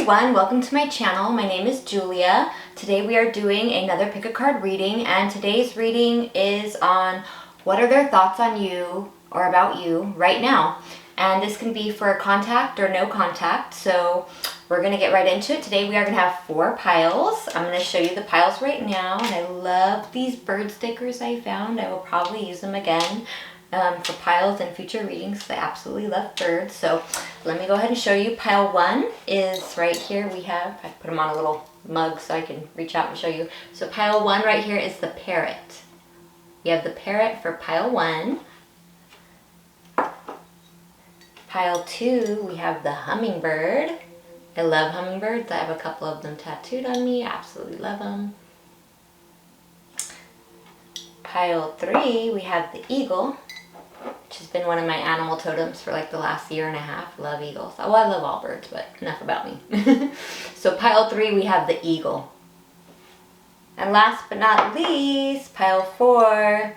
everyone, welcome to my channel. My name is Julia. Today we are doing another pick a card reading, and today's reading is on what are their thoughts on you or about you right now. And this can be for contact or no contact, so we're going to get right into it. Today we are going to have 4 piles. I'm going to show you the piles right now, and I love these bird stickers I found. I will probably use them again for piles and future readings because I absolutely love birds. So let me go ahead and show you. Pile 1 is right here. I put them on a little mug so I can reach out and show you. So pile 1 right here is the parrot. You have the parrot for pile 1. Pile 2, we have the hummingbird. I love hummingbirds. I have a couple of them tattooed on me. I absolutely love them. Pile 3, we have the eagle, which has been one of my animal totems for like the last year and a half. Love eagles. Well, I love all birds, but enough about me. So pile 3, we have the eagle. And last but not least, pile 4.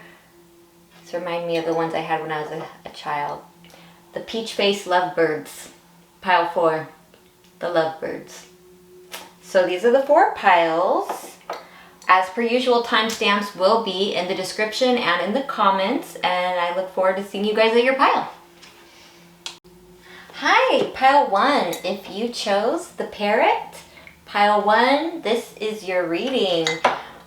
This reminds me of the ones I had when I was a child. The peach-faced lovebirds. Pile 4, the lovebirds. So these are the 4 piles. As per usual, timestamps will be in the description and in the comments, and I look forward to seeing you guys at your pile. Hi, pile 1. If you chose the parrot, pile 1, this is your reading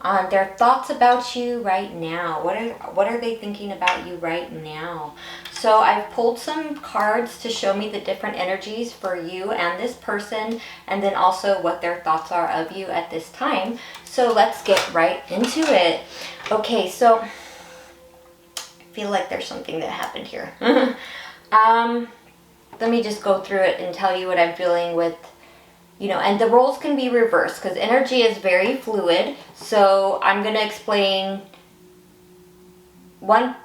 on their thoughts about you right now. What are they thinking about you right now? So I've pulled some cards to show me the different energies for you and this person, and then also what their thoughts are of you at this time. So let's get right into it. Okay, so I feel like there's something that happened here. Let me just go through it and tell you what I'm feeling with, and the roles can be reversed because energy is very fluid. So I'm going to explain one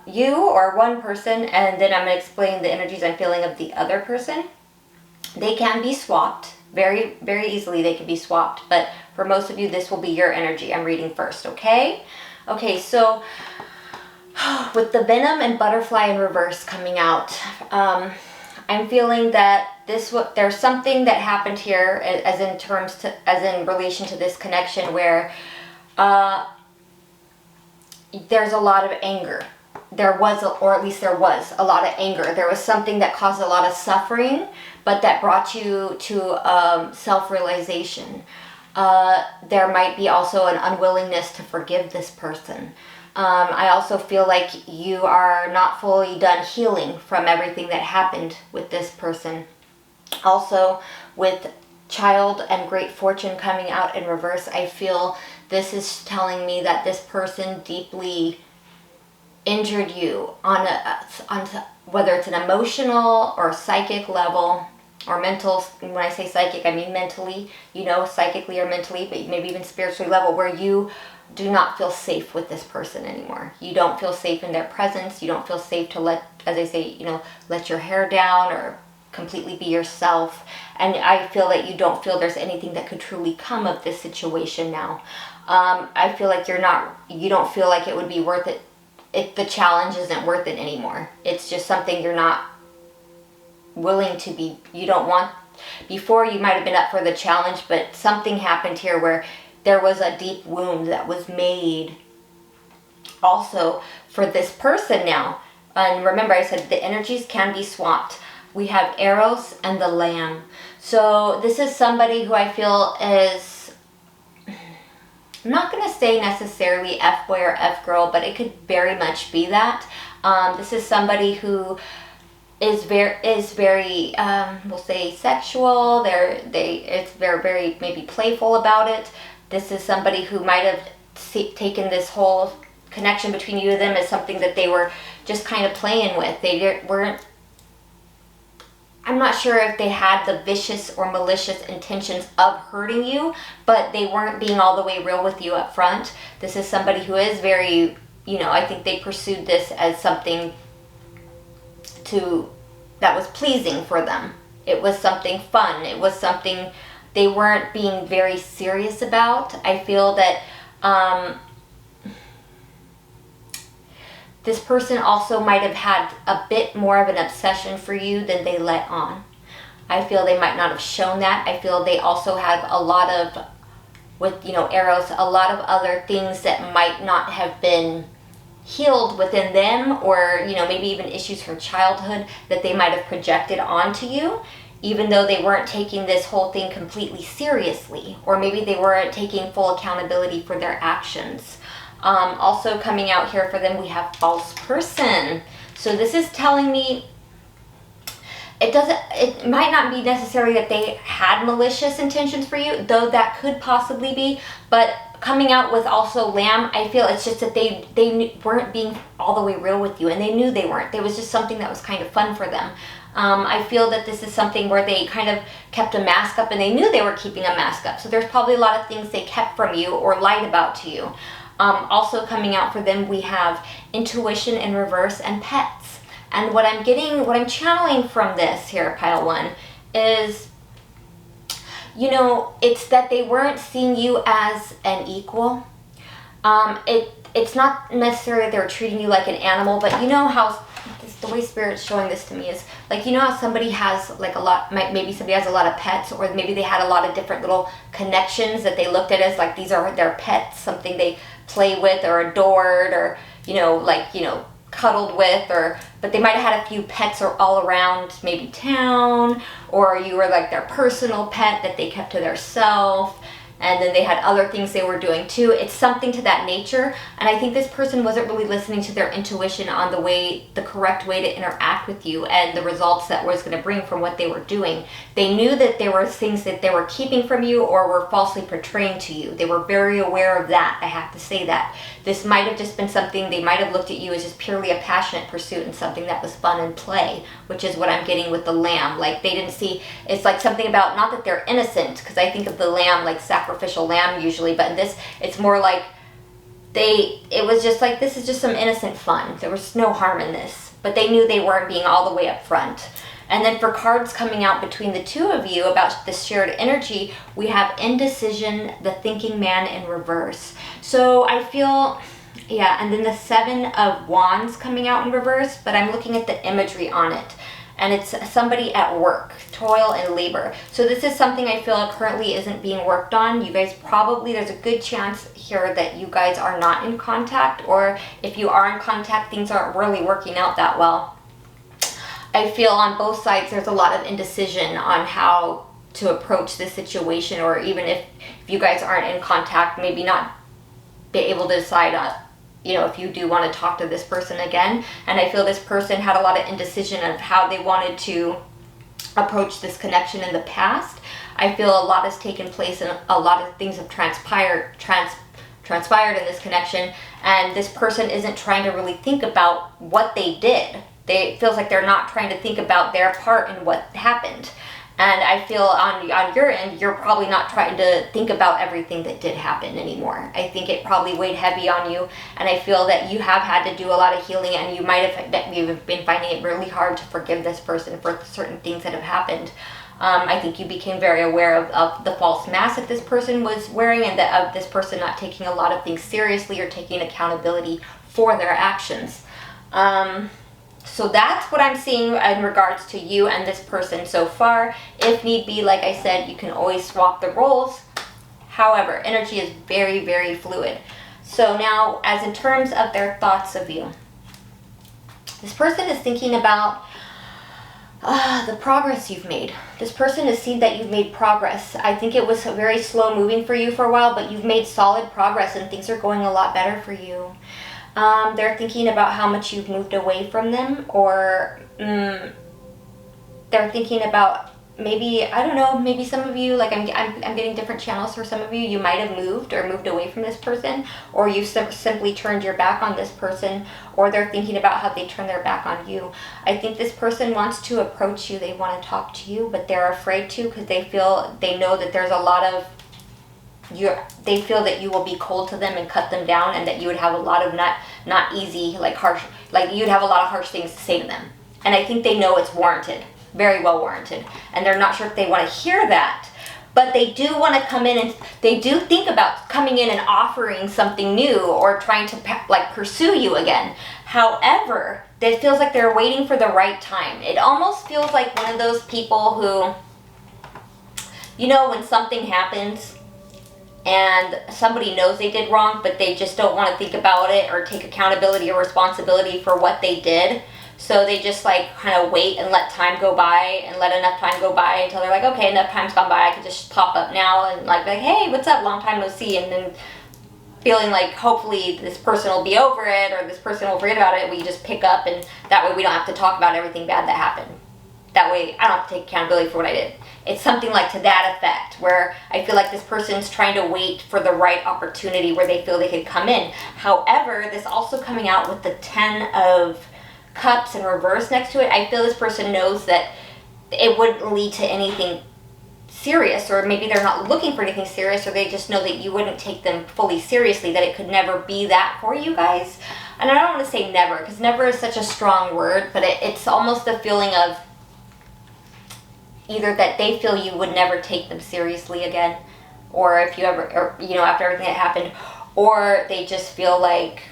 person, and then I'm going to explain the energies I'm feeling of the other person. They can be swapped very, very easily. They can be swapped, but for most of you, this will be your energy. I'm reading first, okay? Okay, so with the venom and butterfly in reverse coming out, I'm feeling that there's something that happened here as in relation to this connection where there's a lot of anger. There was a lot of anger. There was something that caused a lot of suffering, but that brought you to self-realization. There might be also an unwillingness to forgive this person. I also feel like you are not fully done healing from everything that happened with this person. Also, with child and great fortune coming out in reverse, I feel this is telling me that this person deeply injured you on whether it's an emotional or psychic level or mental. When I say psychic, I mean mentally, psychically or mentally, but maybe even spiritually level, where you do not feel safe with this person anymore. You don't feel safe in their presence. You don't feel safe to let your hair down or completely be yourself. And I feel that you don't feel there's anything that could truly come of this situation now. I feel like you don't feel like it would be worth it. The challenge isn't worth it anymore. It's just something you're not willing to be. You don't want. Before you might have been up for the challenge, but something happened here where there was a deep wound that was made also for this person now. And remember, I said the energies can be swapped. We have Eros and the Lamb. So this is somebody who I feel is, I'm not going to say necessarily F-boy or F-girl, but it could very much be that. This is somebody who is very we'll say sexual. They're very maybe playful about it. This is somebody who might have taken this whole connection between you and them as something that they were just kind of playing with. They weren't. I'm not sure if they had the vicious or malicious intentions of hurting you, but they weren't being all the way real with you up front. This is somebody who is very, I think they pursued this as something that was pleasing for them. It was something fun. It was something they weren't being very serious about. I feel that this person also might have had a bit more of an obsession for you than they let on. I feel they might not have shown that. I feel they also have a lot of, with, you know, arrows, a lot of other things that might not have been healed within them, or, you know, maybe even issues from childhood that they might have projected onto you, even though they weren't taking this whole thing completely seriously, or maybe they weren't taking full accountability for their actions. Also coming out here for them, we have false person. So this is telling me it might not be necessarily that they had malicious intentions for you, though that could possibly be, but coming out with also Lamb, I feel it's just that they weren't being all the way real with you, and they knew they weren't. There was just something that was kind of fun for them. I feel that this is something where they kind of kept a mask up, and they knew they were keeping a mask up. So there's probably a lot of things they kept from you or lied about to you. Also coming out for them, we have intuition in reverse and pets. And what I'm channeling from this here, pile 1, is, you know, it's that they weren't seeing you as an equal. It's not necessarily they were treating you like an animal, but you know how the way Spirit's showing this to me is, like, you know how somebody has like a lot, maybe somebody has a lot of pets, or maybe they had a lot of different little connections that they looked at as like these are their pets, something they play with or adored, or, you know, like, you know, cuddled with, or, but they might have had a few pets or all around maybe town, or you were like their personal pet that they kept to themselves, and then they had other things they were doing too. It's something to that nature, and I think this person wasn't really listening to their intuition on the correct way to interact with you and the results that was going to bring from what they were doing. They knew that there were things that they were keeping from you or were falsely portraying to you. They were very aware of that, I have to say that. This might have just been something, they might have looked at you as just purely a passionate pursuit and something that was fun and play, which is what I'm getting with the Lamb. Like, they didn't see, it's like something about, not that they're innocent, because I think of the lamb like sacrificial lamb usually, but in this, it's more like it was just like, this is just some innocent fun. There was no harm in this, but they knew they weren't being all the way up front. And then for cards coming out between the two of you about this shared energy, we have indecision, the thinking man in reverse. So I feel, yeah, and then the 7 of Wands coming out in reverse, but I'm looking at the imagery on it. And it's somebody at work, toil and labor. So this is something I feel currently isn't being worked on. You guys probably, there's a good chance here that you guys are not in contact, or if you are in contact, things aren't really working out that well. I feel on both sides there's a lot of indecision on how to approach this situation, or even if you guys aren't in contact, maybe not be able to decide on, you know, if you do want to talk to this person again. And I feel this person had a lot of indecision of how they wanted to approach this connection in the past. I feel a lot has taken place and a lot of things have transpired in this connection, and this person isn't trying to really think about what they did. It feels like they're not trying to think about their part in what happened. And I feel on your end, you're probably not trying to think about everything that did happen anymore. I think it probably weighed heavy on you, and I feel that you have had to do a lot of healing, and you might have you've been finding it really hard to forgive this person for certain things that have happened. I think you became very aware of the false mask that this person was wearing, and that of this person not taking a lot of things seriously or taking accountability for their actions. So that's what I'm seeing in regards to you and this person so far. If need be, like I said, you can always swap the roles. However, energy is very, very fluid. So now, as in terms of their thoughts of you, this person is thinking about the progress you've made. This person has seen that you've made progress. I think it was very slow moving for you for a while, but you've made solid progress and things are going a lot better for you. They're thinking about how much you've moved away from them, or they're thinking about maybe, I don't know, maybe some of you, like I'm getting different channels for some of you. You might have moved or moved away from this person, or you simply turned your back on this person, or they're thinking about how they turn their back on you. I think this person wants to approach you. They want to talk to you, but they're afraid to, because they know that there's a lot of, they feel that you will be cold to them and cut them down, and that you would have a lot of not easy, like harsh, like you'd have a lot of harsh things to say to them. And I think they know it's warranted, very well warranted, and they're not sure if they want to hear that, but they do want to come in, and they do think about coming in and offering something new or trying to like pursue you again. However, it feels like they're waiting for the right time. It almost feels like one of those people who You know, when something happens and somebody knows they did wrong, but they just don't want to think about it or take accountability or responsibility for what they did. So they just like kind of wait and let time go by and let enough time go by until they're like, okay, enough time's gone by, I can just pop up now and like, hey, what's up, long time no see, and then feeling like hopefully this person will be over it or this person will forget about it. We just pick up, and that way we don't have to talk about everything bad that happened. That way I don't have to take accountability for what I did. It's something like to that effect, where I feel like this person's trying to wait for the right opportunity where they feel they could come in. However, this also coming out with the 10 of Cups in reverse next to it, I feel this person knows that it wouldn't lead to anything serious, or maybe they're not looking for anything serious, or they just know that you wouldn't take them fully seriously, that it could never be that for you guys. And I don't want to say never, because never is such a strong word, but it's almost the feeling of either that they feel you would never take them seriously again, or if you ever, or, you know, after everything that happened, or they just feel like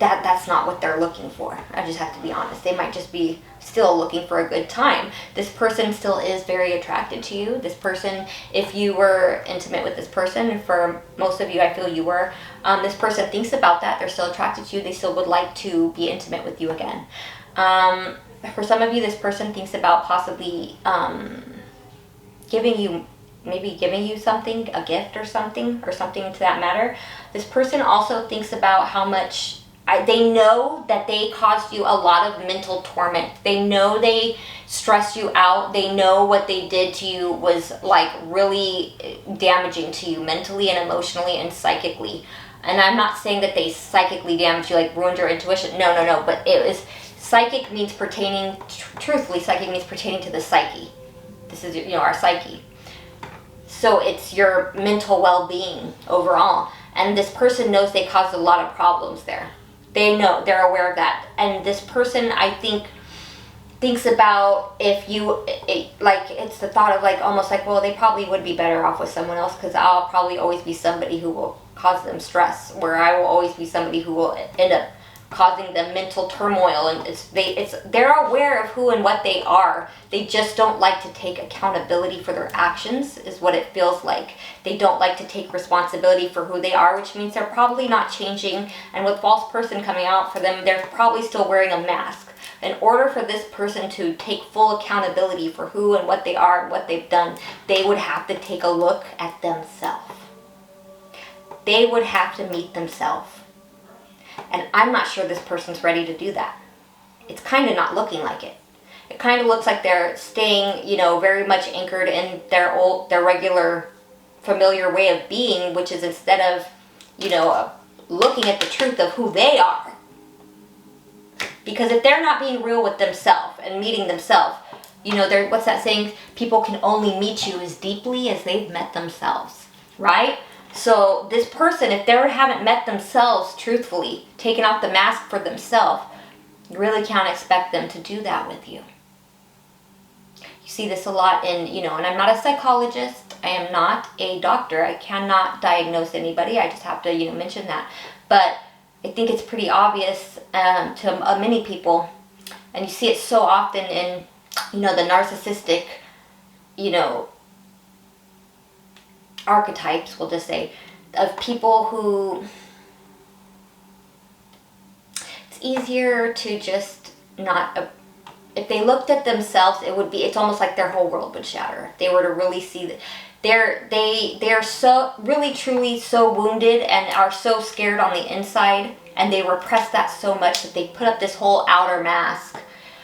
that's not what they're looking for. I just have to be honest. They might just be still looking for a good time. This person still is very attracted to you. This person, if you were intimate with this person, and for most of you, I feel you were, this person thinks about that. They're still attracted to you. They still would like to be intimate with you again. For some of you, this person thinks about possibly giving you something, a gift or something to that matter. This person also thinks about how much they know that they caused you a lot of mental torment. They know they stressed you out. They know what they did to you was like really damaging to you mentally and emotionally and psychically. And I'm not saying that they psychically damaged you, like ruined your intuition. No. But it was, psychic means pertaining, truthfully, psychic means pertaining to the psyche. This is, you know, our psyche. So it's your mental well-being overall. And this person knows they caused a lot of problems there. They know, they're aware of that. And this person, I think, thinks about if you, like, it's the thought of like, almost like, well, they probably would be better off with someone else, because I'll probably always be somebody who will cause them stress, where I will always be somebody who will end up causing them mental turmoil. And they're aware of who and what they are. They just don't like to take accountability for their actions, is what it feels like. They don't like to take responsibility for who they are, which means they're probably not changing. And with false person coming out for them, they're probably still wearing a mask. In order for this person to take full accountability for who and what they are and what they've done, they would have to take a look at themselves. They would have to meet themselves. And I'm not sure this person's ready to do that. It's kind of not looking like it. It kind of looks like they're staying, you know, very much anchored in their regular, familiar way of being, which is instead of, you know, looking at the truth of who they are. Because if they're not being real with themselves and meeting themselves, you know, what's that saying? People can only meet you as deeply as they've met themselves, right? So this person, if they haven't met themselves truthfully, taken off the mask for themselves, you really can't expect them to do that with you. You see this a lot in, you know, and I'm not a psychologist. I am not a doctor. I cannot diagnose anybody. I just have to, you know, mention that. But I think it's pretty obvious to many people, and you see it so often in, you know, the narcissistic, you know, archetypes, we'll just say, of people who, it's easier to just not, if they looked at themselves, it's almost like their whole world would shatter. If they were to really see that they're so really truly so wounded and are so scared on the inside, and they repress that so much that they put up this whole outer mask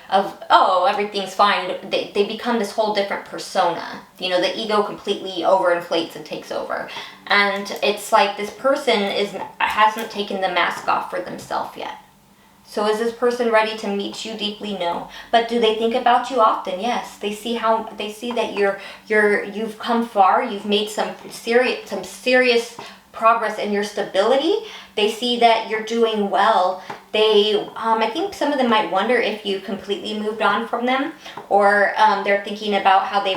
of, oh, everything's fine. They become this whole different persona. You know, the ego completely overinflates and takes over. And it's like this person hasn't taken the mask off for themselves yet. So is this person ready to meet you deeply? No. But do they think about you often? Yes. They see that you've come far. You've made some serious progress in your stability. They see that you're doing well. I think some of them might wonder if you completely moved on from them, or they're thinking about how they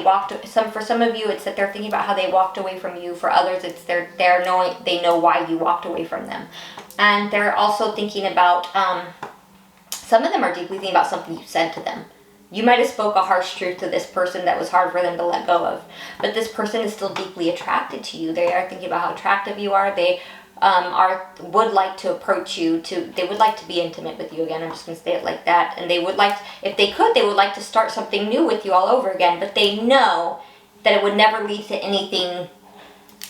for some of you, it's that they're thinking about how they walked away from you. For others, it's they know why you walked away from them. And they're also thinking about, some of them are deeply thinking about something you said to them. You might have spoke a harsh truth to this person that was hard for them to let go of. But this person is still deeply attracted to you. They are thinking about how attractive you are. They would like to approach you. They would like to be intimate with you again. I'm just going to say it like that. And they would like, if they could, they would like to start something new with you all over again. But they know that it would never lead to anything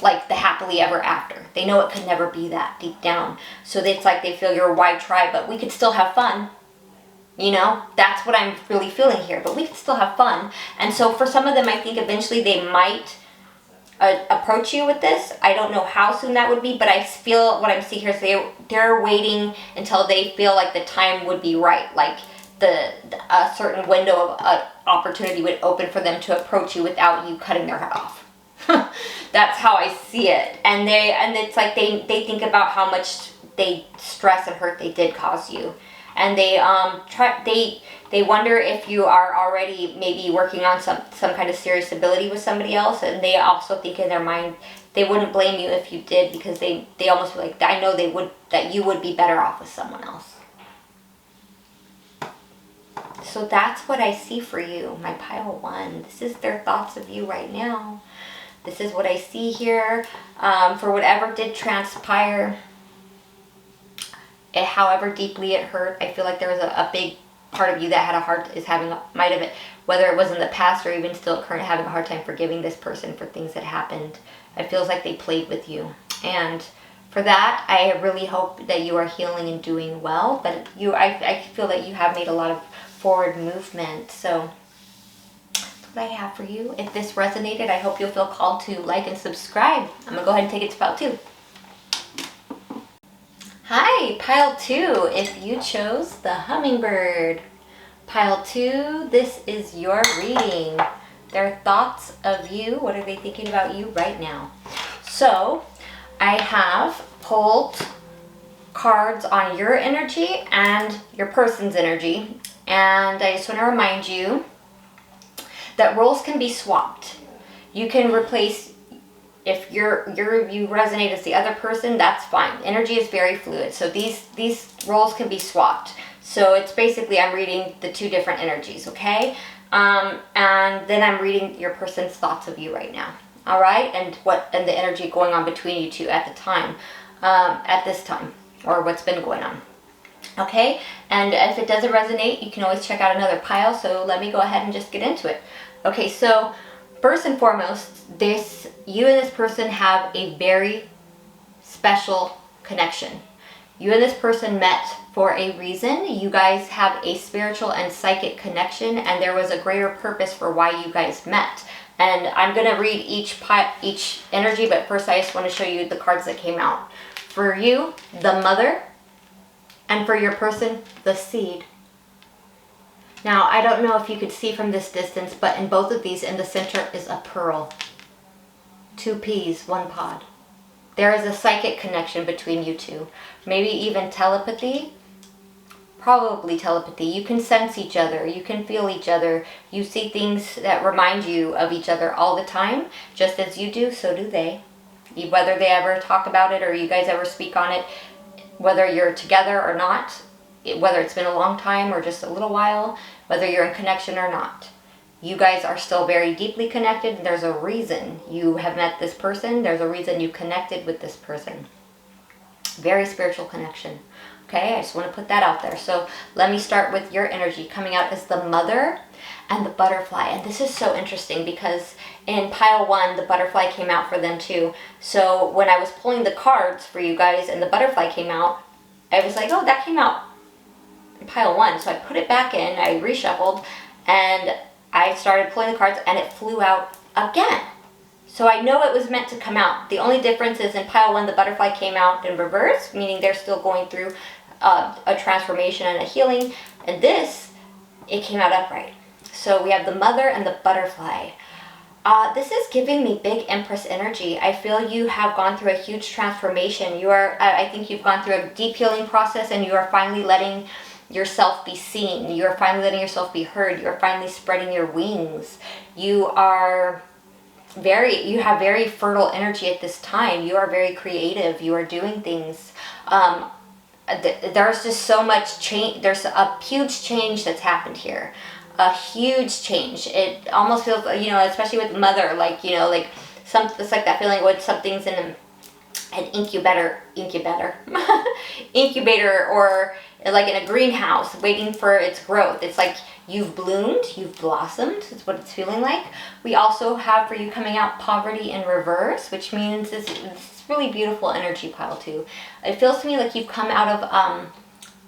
like the happily ever after. They know it could never be that deep down. So it's like they feel you're why try, but we could still have fun. You know, that's what I'm really feeling here, but we can still have fun. And so for some of them, I think eventually they might approach you with this. I don't know how soon that would be, but I feel what I'm seeing here is they're waiting until they feel like the time would be right, like a certain window of opportunity would open for them to approach you without you cutting their head off. That's how I see it. And it's like they think about how much they stress and hurt they did cause you. And they wonder if you are already maybe working on some kind of serious ability with somebody else, and they also think in their mind they wouldn't blame you if you did, because they almost feel like, I know that you would be better off with someone else. So that's what I see for you, my pile 1. This is their thoughts of you right now. This is what I see here. For whatever did transpire, however deeply it hurt, I feel like there was a big part of you that had might have, whether it was in the past or even still current, having a hard time forgiving this person for things that happened. It feels like they played with you. And for that, I really hope that you are healing and doing well. But I feel that you have made a lot of forward movement. So that's what I have for you. If this resonated, I hope you'll feel called to like and subscribe. I'm going to go ahead and take it to pile 2. Hi, pile 2, if you chose the hummingbird. Pile 2, this is your reading. Their thoughts of you. What are they thinking about you right now? So, I have pulled cards on your energy and your person's energy. And I just want to remind you that roles can be swapped. You can replace, if you resonate as the other person, that's fine. Energy is very fluid. So these roles can be swapped. So it's basically, I'm reading the 2 different energies, okay? And then I'm reading your person's thoughts of you right now. All right? And the energy going on between you 2 at the time, at this time, or what's been going on. Okay? And if it doesn't resonate, you can always check out another pile. So let me go ahead and just get into it. Okay, so first and foremost, you and this person have a very special connection. You and this person met for a reason. You guys have a spiritual and psychic connection, and there was a greater purpose for why you guys met. And I'm going to read each energy, but first I just want to show you the cards that came out. For you, the Mother, and for your person, the Seed. Now, I don't know if you could see from this distance, but in both of these, in the center is a pearl. 2 peas, 1 pod. There is a psychic connection between you 2. Maybe even telepathy. Probably telepathy. You can sense each other. You can feel each other. You see things that remind you of each other all the time. Just as you do, so do they. Whether they ever talk about it or you guys ever speak on it, whether you're together or not, whether it's been a long time or just a little while, whether you're in connection or not. You guys are still very deeply connected. There's a reason you have met this person. There's a reason you connected with this person. Very spiritual connection. Okay, I just want to put that out there. So let me start with your energy. Coming out as the Mother and the Butterfly. And this is so interesting because in pile 1, the Butterfly came out for them too. So when I was pulling the cards for you guys and the Butterfly came out, I was like, oh, that came out in pile 1. So I put it back in, I reshuffled, and I started pulling the cards and it flew out again. So I know it was meant to come out. The only difference is in pile 1, the Butterfly came out in reverse, meaning they're still going through a transformation and a healing. And this, it came out upright. So we have the Mother and the Butterfly. This is giving me big Empress energy. I feel you have gone through a huge transformation. I think you've gone through a deep healing process, and you are finally letting yourself be seen. You are finally letting yourself be heard. You are finally spreading your wings. You have very fertile energy at this time. You are very creative. You are doing things. There's just so much change. There's a huge change that's happened here. a huge change. It almost feels, you know, especially with mother, like, you know, like it's like that feeling when something's in an incubator, or like in a greenhouse waiting for its growth. It's like you've bloomed, you've blossomed. It's what it's feeling like. We also have for you coming out poverty in reverse, which means this really beautiful energy pile too. It feels to me like you've come out of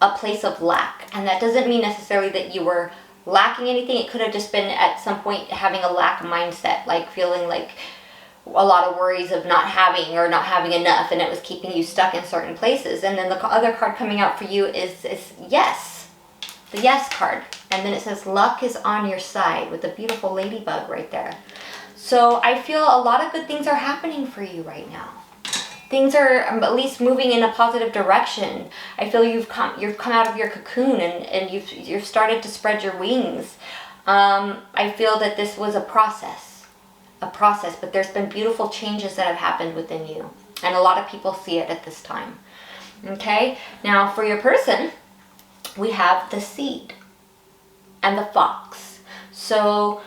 a place of lack, and that doesn't mean necessarily that you were lacking anything. It could have just been at some point having a lack mindset, like feeling like a lot of worries of not having or not having enough, and it was keeping you stuck in certain places. And then the other card coming out for you is yes, the yes card, and then it says luck is on your side with a beautiful ladybug right there. So I feel a lot of good things are happening for you right now. Things are at least moving in a positive direction. I feel you've come out of your cocoon, and you've started to spread your wings. I feel that this was a process, but there's been beautiful changes that have happened within you, and a lot of people see it at this time. Okay, now for your person, we have the seed and the fox. So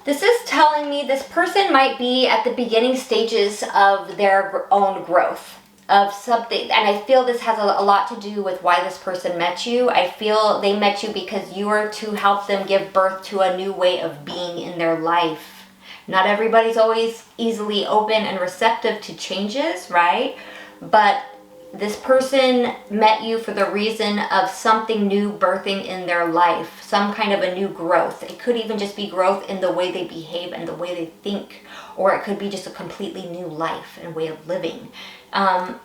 this is telling me this person might be at the beginning stages of their own growth of something, and I feel this has a lot to do with why this person met you. I feel they met you because you are to help them give birth to a new way of being in their life. Not everybody's always easily open and receptive to changes, right? But this person met you for the reason of something new birthing in their life, some kind of a new growth. It could even just be growth in the way they behave and the way they think, or it could be just a completely new life and way of living. I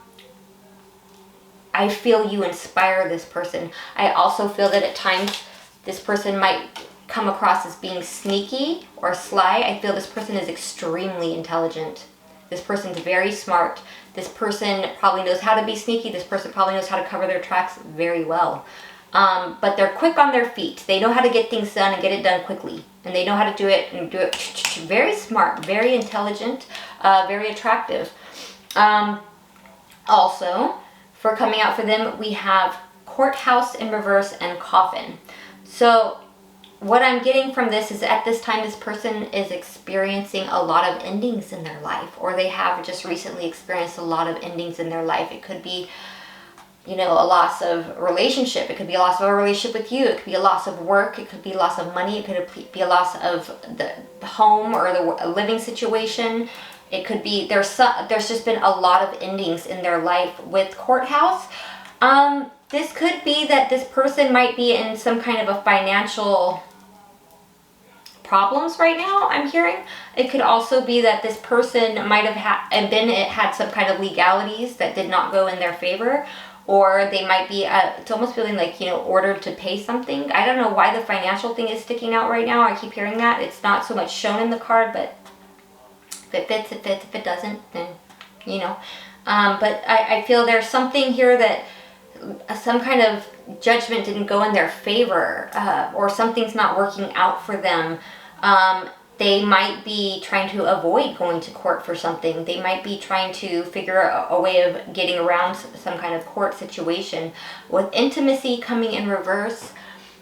feel you inspire this person. I also feel that at times this person might come across as being sneaky or sly. I feel this person is extremely intelligent. This person's very smart. This person probably knows how to be sneaky. This person probably knows how to cover their tracks very well. But they're quick on their feet. They know how to get things done and get it done quickly. And they know how to do it and do it very smart, very intelligent, very attractive. Also, for coming out for them, we have courthouse in reverse and coffin. So what I'm getting from this is at this time, this person is experiencing a lot of endings in their life, or they have just recently experienced a lot of endings in their life. It could be, you know, a loss of relationship. It could be a loss of a relationship with you. It could be a loss of work. It could be a loss of money. It could be a loss of the home or the living situation. It could be, there's just been a lot of endings in their life with courthouse. This could be that this person might be in some kind of a financial problems right now, I'm hearing. It could also be that this person might have had some kind of legalities that did not go in their favor, or they might be, it's almost feeling like, you know, ordered to pay something. I don't know why the financial thing is sticking out right now. I keep hearing that. It's not so much shown in the card, but if it fits, it fits. If it doesn't, then, you know. But I feel there's something here that some kind of judgment didn't go in their favor, or something's not working out for them. They might be trying to avoid going to court for something. They might be trying to figure out a way of getting around some kind of court situation. With intimacy coming in reverse,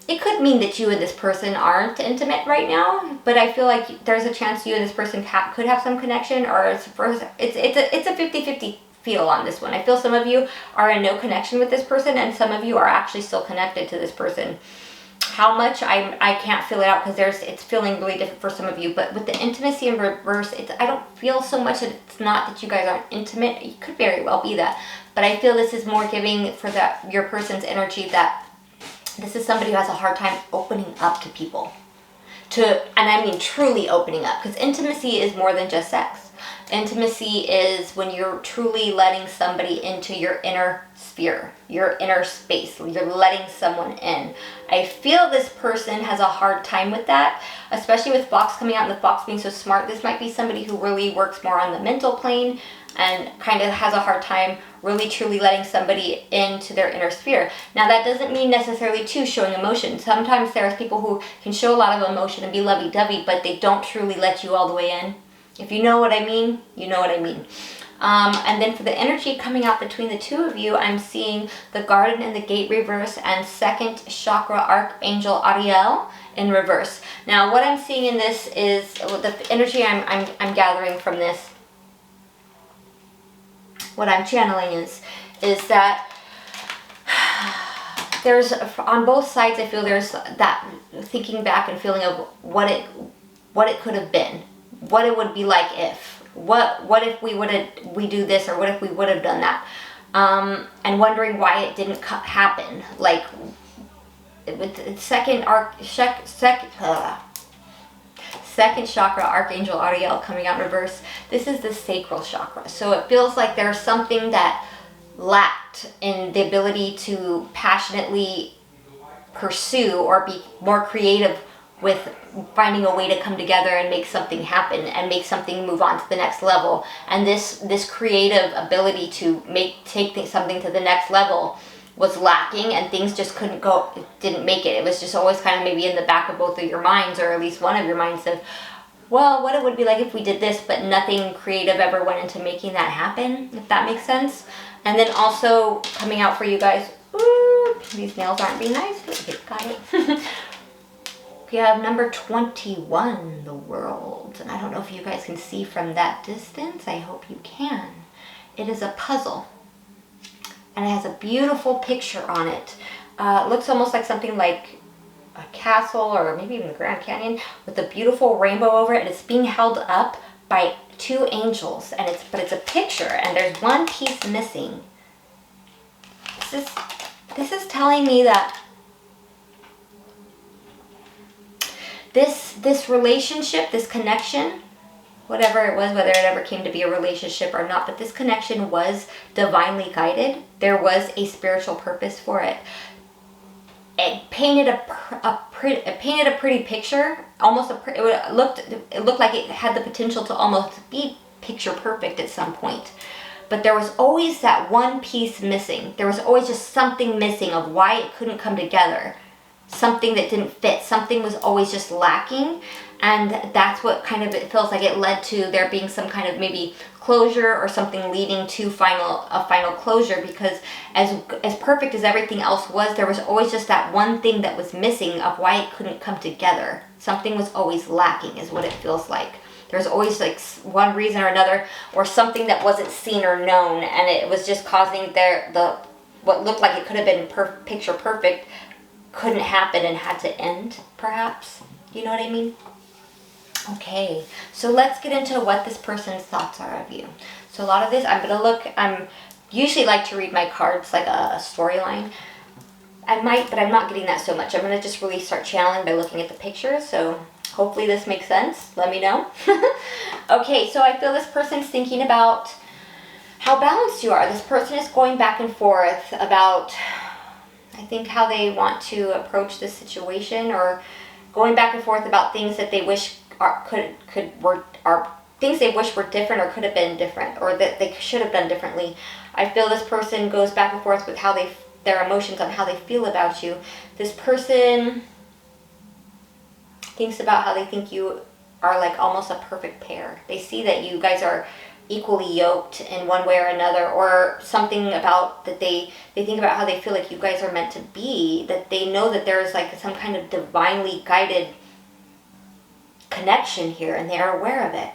it could mean that you and this person aren't intimate right now, but I feel like there's a chance you and this person could have some connection, or it's a 50-50 feel on this one. I feel some of you are in no connection with this person, and some of you are actually still connected to this person. How much, I can't feel it out, because it's feeling really different for some of you. But with the intimacy in reverse, I don't feel so much that it's not that you guys aren't intimate. You could very well be that, but I feel this is more giving for your person's energy, that this is somebody who has a hard time opening up to people, and I mean truly opening up, because intimacy is more than just sex. Intimacy is when you're truly letting somebody into your inner sphere, your inner space. You're letting someone in. I feel this person has a hard time with that, especially with Fox coming out and the Fox being so smart. This might be somebody who really works more on the mental plane and kind of has a hard time really truly letting somebody into their inner sphere. Now, that doesn't mean necessarily too showing emotion. Sometimes there's people who can show a lot of emotion and be lovey-dovey, but they don't truly let you all the way in. If you know what I mean, you know what I mean. And then for the energy coming out between the two of you, I'm seeing the Garden and the Gate reverse and second chakra Archangel Ariel in reverse. Now, what I'm seeing in this is the energy I'm gathering from this. What I'm channeling is that there's, on both sides, I feel there's that thinking back and feeling of what it could have been, what it would be like if, what if we do this, or what if we would have done that, and wondering why it didn't happen. Like with second chakra Archangel Ariel coming out in reverse. This is the sacral chakra, so it feels like there's something that lacked in the ability to passionately pursue or be more creative with finding a way to come together and make something happen and make something move on to the next level. And this creative ability to take something to the next level was lacking, and things just didn't make it. It was just always kind of maybe in the back of both of your minds, or at least one of your minds, of, well, what it would be like if we did this, but nothing creative ever went into making that happen, if that makes sense. And then also coming out for you guys, ooh, these nails aren't being nice. Okay, got it. We have number 21, the World. And I don't know if you guys can see from that distance. I hope you can. It is a puzzle. And it has a beautiful picture on it. It looks almost like something like a castle, or maybe even the Grand Canyon, with a beautiful rainbow over it. And it's being held up by two angels, and but it's a picture, and there's one piece missing. This is telling me that this relationship, this connection, whatever it was, whether it ever came to be a relationship or not, but this connection was divinely guided. There was a spiritual purpose for it. It painted a pretty picture. It looked like it had the potential to almost be picture perfect at some point. But there was always that one piece missing. There was always just something missing of why it couldn't come together. Something that didn't fit. Something was always just lacking. And that's what kind of it feels like it led to there being some kind of maybe closure, or something leading to a final closure, because as perfect as everything else was, there was always just that one thing that was missing of why it couldn't come together. Something was always lacking is what it feels like. There's always like one reason or another, or something that wasn't seen or known, and it was just causing what looked like it could have been picture perfect couldn't happen and had to end, perhaps. You know what I mean? Okay, so let's get into what this person's thoughts are of you. So a lot of this, I'm usually like to read my cards like a storyline. I might, but I'm not getting that so much. I'm going to just really start channeling by looking at the pictures, so hopefully this makes sense. Let me know. Okay, so I feel this person's thinking about how balanced you are. This person is going back and forth about, I think, how they want to approach this situation, or going back and forth about things that they wish are things they wish were different, or could have been different, or that they should have done differently. I feel this person goes back and forth with how their emotions on how they feel about you. This person thinks about how they think you are like almost a perfect pair. They see that you guys are equally yoked in one way or another, or something about that they think about how they feel like you guys are meant to be, that they know that there is like some kind of divinely guided connection here, and they are aware of it.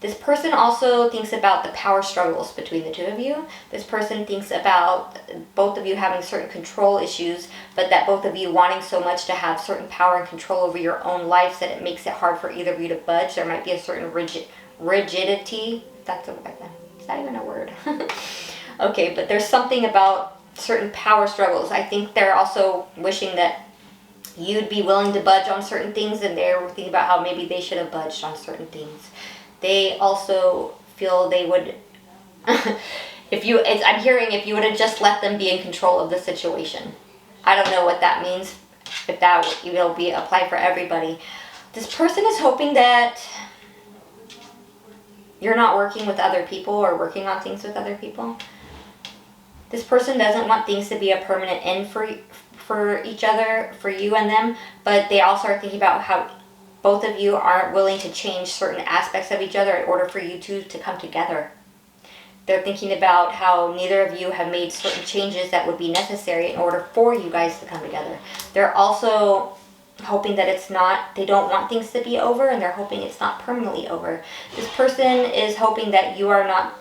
This person also thinks about the power struggles between the two of you. This person thinks about both of you having certain control issues, but that both of you wanting so much to have certain power and control over your own lives that it makes it hard for either of you to budge. There might be a certain rigidity. Is that even a word? Okay, but there's something about certain power struggles. I think they're also wishing that you'd be willing to budge on certain things, and they're thinking about how maybe they should have budged on certain things. They also feel they would, if you would have just let them be in control of the situation. I don't know what that means, if that will be applied for everybody. This person is hoping that you're not working with other people or working on things with other people. This person doesn't want things to be a permanent end for each other, for you and them, but they also are thinking about how both of you aren't willing to change certain aspects of each other in order for you two to come together. They're thinking about how neither of you have made certain changes that would be necessary in order for you guys to come together. They're also hoping that it's not, they don't want things to be over, and they're hoping it's not permanently over. This person is hoping that you are not,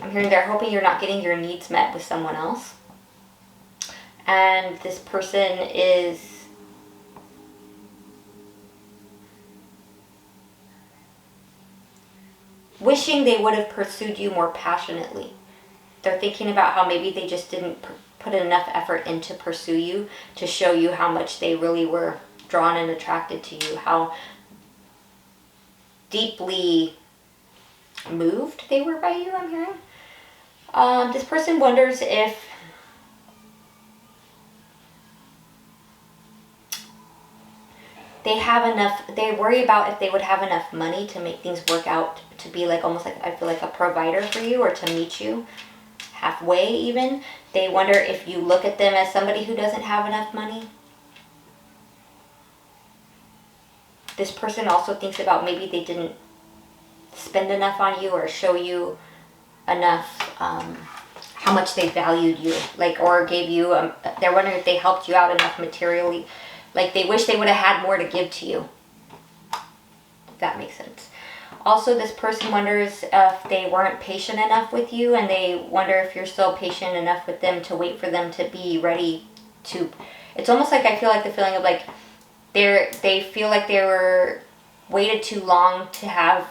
I'm hearing they're hoping you're not getting your needs met with someone else. And this person is wishing they would have pursued you more passionately. They're thinking about how maybe they just didn't put enough effort in to pursue you, to show you how much they really were drawn and attracted to you, how deeply moved they were by you, I'm hearing. This person wonders if they have enough, they worry about if they would have enough money to make things work out, to be like almost like, I feel like a provider for you, or to meet you halfway even. They wonder if you look at them as somebody who doesn't have enough money. This person also thinks about maybe they didn't spend enough on you or show you enough, how much they valued you, like, or gave you, they're wondering if they helped you out enough materially. Like they wish they would have had more to give to you. If that makes sense. Also, this person wonders if they weren't patient enough with you, and they wonder if you're still patient enough with them to wait for them to be ready to. It's almost like I feel like the feeling of like they feel like they were waited too long to have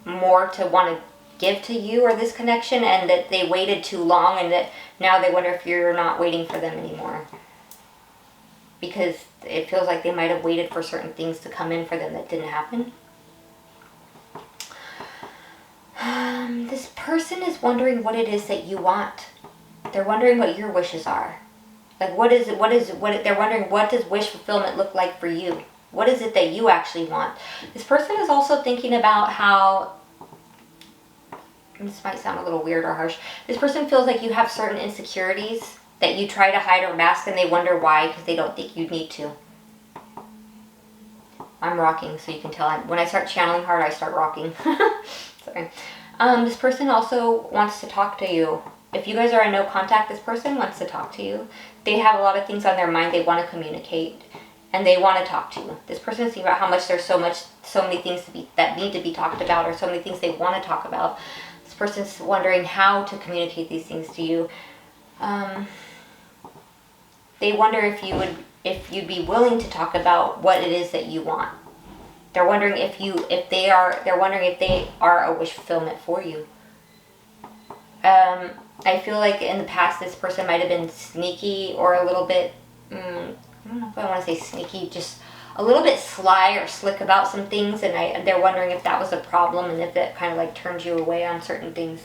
more to want to give to you or this connection, and that they waited too long, and that now they wonder if you're not waiting for them anymore. Because it feels like they might have waited for certain things to come in for them that didn't happen. This person is wondering what it is that you want. They're wondering what your wishes are. Like they're wondering, what does wish fulfillment look like for you? What is it that you actually want? This person is also thinking about how, this might sound a little weird or harsh, this person feels like you have certain insecurities that you try to hide or mask, and they wonder why, because they don't think you need to. I'm rocking, so you can tell. When I start channeling hard, I start rocking. Sorry. This person also wants to talk to you. If you guys are in no contact, this person wants to talk to you. They have a lot of things on their mind. They want to communicate, and they want to talk to you. This person is thinking about how much there's so many things that need to be talked about, or so many things they want to talk about. This person's wondering how to communicate these things to you. They wonder if you'd be willing to talk about what it is that you want. They're wondering if they are a wish fulfillment for you. I feel like in the past this person might have been sneaky, or a little bit, I don't know if I want to say sneaky, just a little bit sly or slick about some things, and they're wondering if that was a problem, and if that kind of like turned you away on certain things.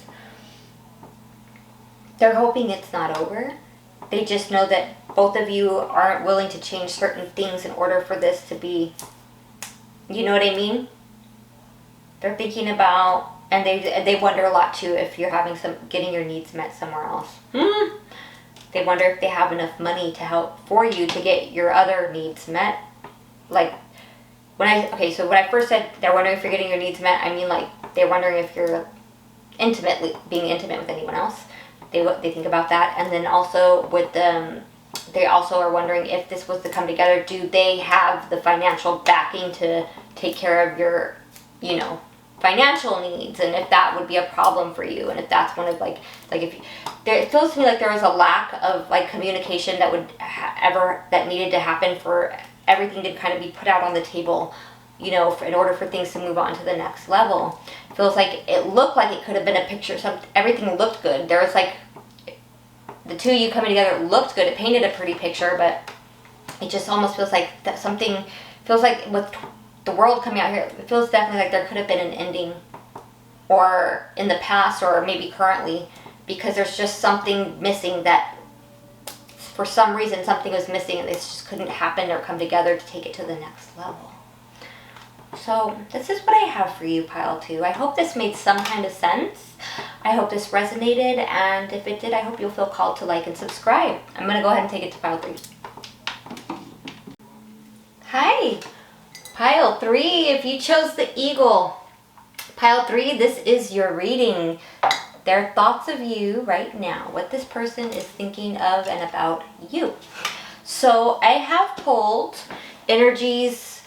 They're hoping it's not over. They just know that both of you aren't willing to change certain things in order for this to be, you know what I mean? They're thinking about, and they wonder a lot too if you're getting your needs met somewhere else. They wonder if they have enough money to help for you to get your other needs met. Like when I first said they're wondering if you're getting your needs met, I mean like they're wondering if you're being intimate with anyone else. They think about that. And then also with them, they also are wondering if this was to come together, do they have the financial backing to take care of your, financial needs, and if that would be a problem for you, and if that's one of it feels to me like there was a lack of like communication that would that needed to happen for everything to kind of be put out on the table, in order for things to move on to the next level. It feels like it looked like it could have been a picture. Everything looked good. There was like the two of you coming together looked good. It painted a pretty picture, but it just almost feels like that something feels like with the world coming out here, it feels definitely like there could have been an ending, or in the past, or maybe currently, because there's just something missing, that for some reason something was missing, and this just couldn't happen or come together to take it to the next level. So this is what I have for you, Pile 2. I hope this made some kind of sense. I hope this resonated, and if it did, I hope you'll feel called to like and subscribe. I'm going to go ahead and take it to Pile 3. Hi, Pile 3, if you chose the Eagle. Pile 3, this is your reading. their thoughts of you right now, what this person is thinking of and about you. So I have pulled energies,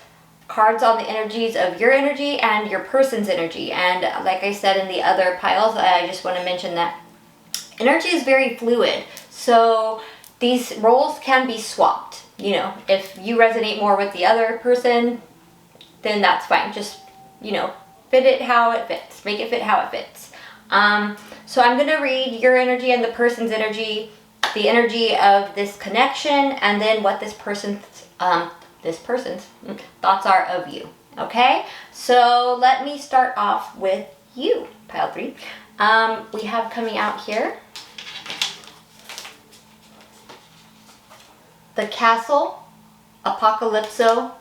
cards on the energies of your energy and your person's energy. And like I said in the other piles, I just want to mention that energy is very fluid. So these roles can be swapped. You know, if you resonate more with the other person, then that's fine. Just, you know, fit it how it fits. Make it fit how it fits. So I'm going to read your energy and the person's energy, the energy of this connection, and then what this person's thoughts are of you. Okay? So let me start off with you, pile 3. We have coming out here the Castle, Apocalypso,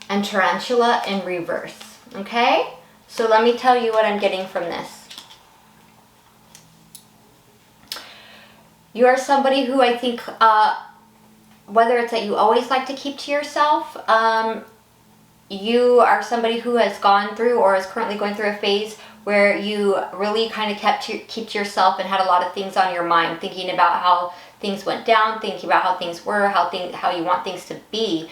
and Tarantula in reverse. Okay? So let me tell you what I'm getting from this. You are somebody who I think, whether it's that you always like to keep to yourself, you are somebody who has gone through or is currently going through a phase where you really kind of keep to yourself and had a lot of things on your mind, thinking about how things went down, thinking about how things were, how you want things to be,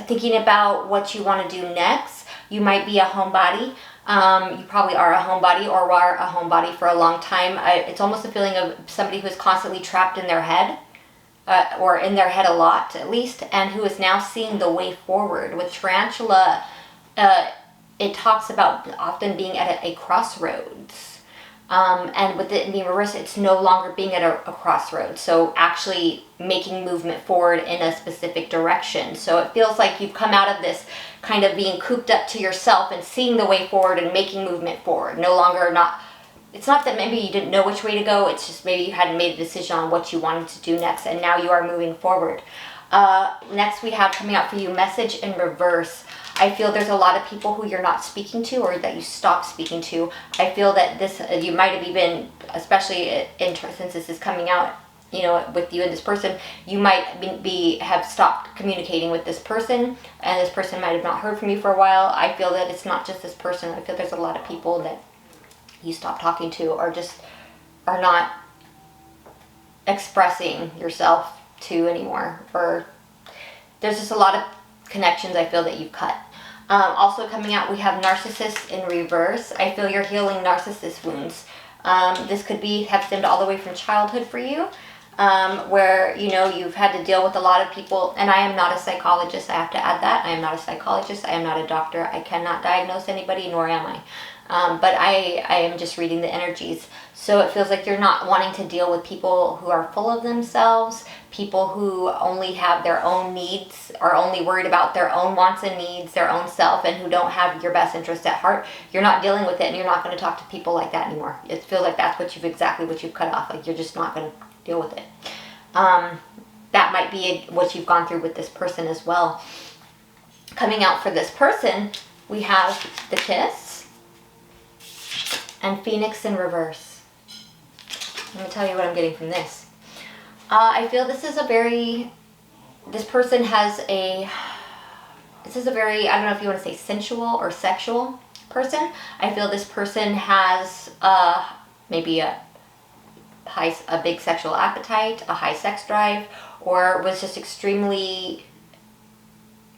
thinking about what you want to do next. You might be a homebody. You probably are a homebody or were a homebody for a long time. It's almost a feeling of somebody who is constantly trapped in their head, or in their head a lot at least, and who is now seeing the way forward. With Tarantula, it talks about often being at a crossroads. And with it being reversed, it's no longer being at a crossroads. So actually making movement forward in a specific direction. So it feels like you've come out of this kind of being cooped up to yourself and seeing the way forward and making movement forward. No longer it's not that maybe you didn't know which way to go. It's just maybe you hadn't made a decision on what you wanted to do next, and now you are moving forward. Next we have coming out for you, Message in reverse. I feel there's a lot of people who you're not speaking to or that you stopped speaking to. I feel that this, you might have even, especially since this is coming out, you know, with you and this person, you might have stopped communicating with this person, and this person might have not heard from you for a while. I feel that it's not just this person. I feel there's a lot of people that you stopped talking to or just are not expressing yourself to anymore. Or there's just a lot of connections I feel that you've cut. Also coming out, we have Narcissist in reverse. I feel you're healing narcissist wounds. This could have stemmed all the way from childhood for you, where, you know, you've had to deal with a lot of people. And I am not a psychologist. I have to add that. I am not a psychologist. I am not a doctor. I cannot diagnose anybody, nor am I. But I am just reading the energies. So it feels like you're not wanting to deal with people who are full of themselves, people who only have their own needs, are only worried about their own wants and needs, their own self, and who don't have your best interest at heart. You're not dealing with it, and you're not going to talk to people like that anymore. It feels like that's exactly what you've cut off. Like you're just not going to deal with it. That might be what you've gone through with this person as well. Coming out for this person, we have the Kiss and Phoenix in reverse. Let me tell you what I'm getting from this. I feel this is a very, I don't know if you want to say sensual or sexual person. I feel this person has maybe a big sexual appetite, a high sex drive, or was just extremely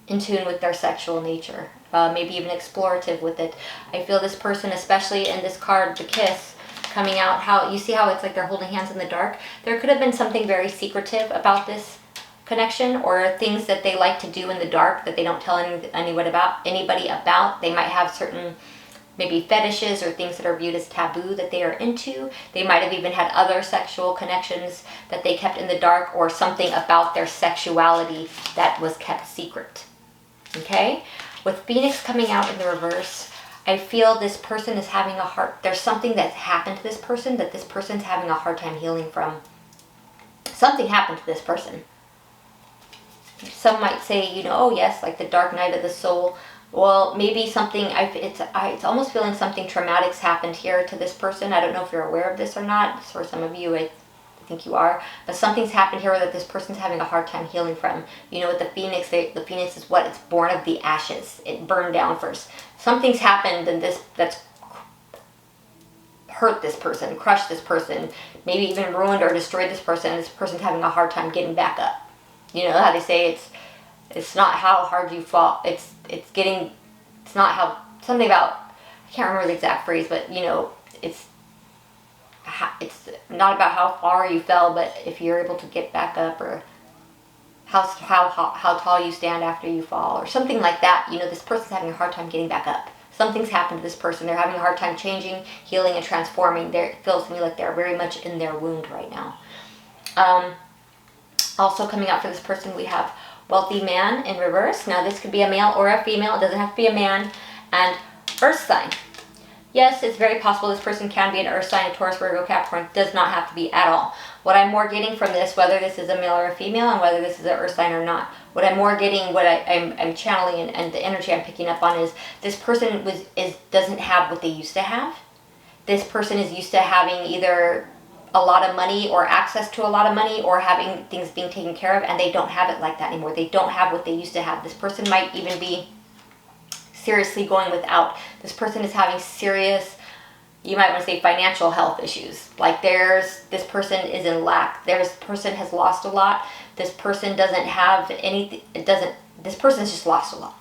in tune with their sexual nature. Maybe even explorative with it. I feel this person, especially in this card, the Kiss, coming out, how you see how it's like they're holding hands in the dark. There could have been something very secretive about this connection, or things that they like to do in the dark that they don't tell anybody about. They might have certain maybe fetishes or things that are viewed as taboo that they are into. They might have even had other sexual connections that they kept in the dark, or something about their sexuality that was kept secret. Okay? With Phoenix coming out in the reverse, I feel this person is having there's something that's happened to this person that this person's having a hard time healing from. Something happened to this person. Some might say, you know, oh yes, like the dark night of the soul. Well, maybe something, it's almost feeling something traumatic's happened here to this person. I don't know if you're aware of this or not. For some of you, I think you are. But something's happened here that this person's having a hard time healing from. You know, with the Phoenix, the Phoenix is what? It's born of the ashes. It burned down first. Something's happened, and hurt this person, crushed this person, maybe even ruined or destroyed this person, and this person's having a hard time getting back up. You know how they say it's not how hard you fall, it's not how, something about, I can't remember the exact phrase, but you know, it's not about how far you fell, but if you're able to get back up, or how tall you stand after you fall, or something like that. You know, this person's having a hard time getting back up. Something's happened to this person. They're having a hard time changing, healing, and transforming. It feels to me like they're very much in their wound right now. Also coming out for this person, we have wealthy man in reverse. Now this could be a male or a female. It doesn't have to be a man. And earth sign. Yes, it's very possible this person can be an earth sign, a Taurus, Virgo, Capricorn. Does not have to be at all. What I'm more getting from this, whether this is a male or a female, and whether this is an earth sign or not, what I'm more getting, what I'm channeling, and the energy I'm picking up on is this person doesn't have what they used to have. This person is used to having either a lot of money or access to a lot of money, or having things being taken care of, and they don't have it like that anymore. They don't have what they used to have. This person might even be seriously going without. This person is having serious, you might want to say, financial health issues. Like this person is in lack. This person has lost a lot. This person doesn't have anything. This person's just lost a lot.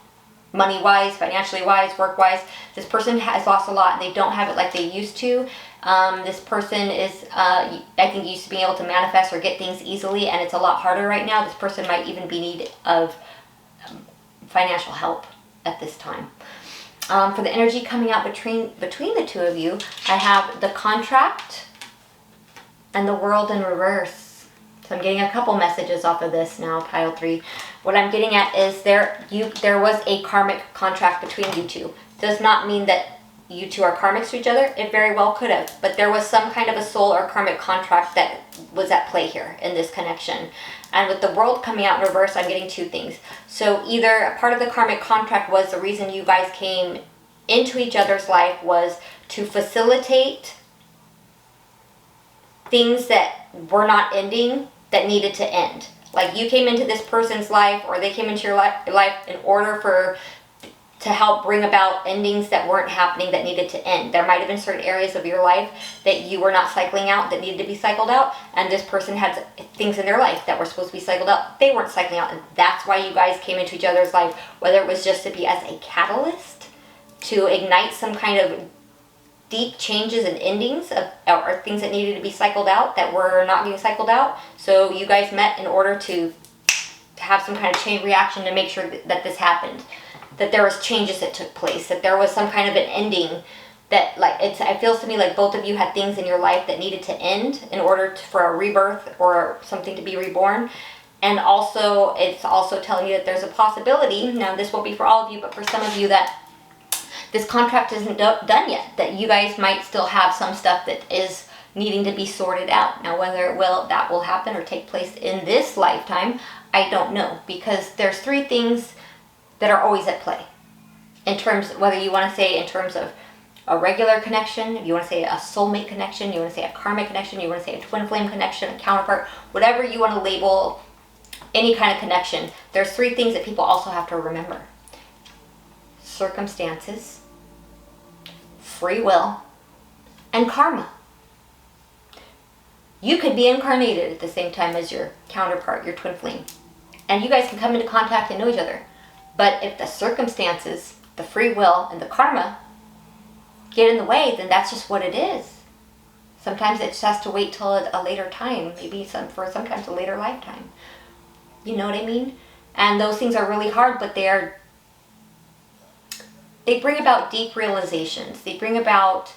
Money-wise, financially wise, work-wise. This person has lost a lot, and they don't have it like they used to. This person is, I think, used to being able to manifest or get things easily, and it's a lot harder right now. This person might even be in need of financial help at this time. For the energy coming out between the two of you, I have the contract and the world in reverse. So I'm getting a couple messages off of this now, pile 3. What I'm getting at is there was a karmic contract between you two. Does not mean that you two are karmics to each other. It very well could have, but there was some kind of a soul or karmic contract that was at play here in this connection. And with the world coming out in reverse, I'm getting 2 things. So either a part of the karmic contract was the reason you guys came into each other's life was to facilitate things that were not ending, that needed to end. Like you came into this person's life, or they came into your life in order to help bring about endings that weren't happening, that needed to end. There might have been certain areas of your life that you were not cycling out, that needed to be cycled out, and this person had things in their life that were supposed to be cycled out. They weren't cycling out, and that's why you guys came into each other's life, whether it was just to be as a catalyst to ignite some kind of deep changes and endings or things that needed to be cycled out that were not getting cycled out. So you guys met in order to have some kind of chain reaction to make sure that this happened. That there was changes that took place, that there was some kind of an ending, that it feels to me like both of you had things in your life that needed to end in order for a rebirth or something to be reborn. And also, it's also telling you that there's a possibility, now this won't be for all of you, but for some of you, that this contract isn't done yet, that you guys might still have some stuff that is needing to be sorted out. Now, whether that will happen or take place in this lifetime, I don't know, because there's 3 things that are always at play. In terms, whether you want to say in terms of a regular connection, if you want to say a soulmate connection, you want to say a karmic connection, you want to say a twin flame connection, a counterpart, whatever you want to label any kind of connection, there's 3 things that people also have to remember. Circumstances, free will, and karma. You could be incarnated at the same time as your counterpart, your twin flame. And you guys can come into contact and know each other. But if the circumstances, the free will, and the karma get in the way, then that's just what it is. Sometimes it just has to wait till a later time, maybe sometimes a later lifetime. You know what I mean? And those things are really hard, but they bring about deep realizations. They bring about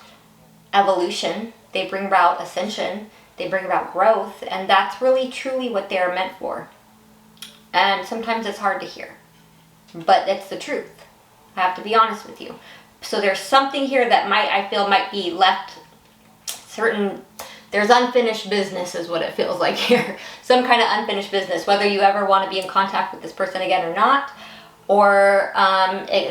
evolution. They bring about ascension. They bring about growth. And that's really, truly what they are meant for. And sometimes it's hard to hear. But it's the truth. I have to be honest with you. So there's something here that I feel might be left there's unfinished business is what it feels like here. Some kind of unfinished business, whether you ever want to be in contact with this person again or not. Or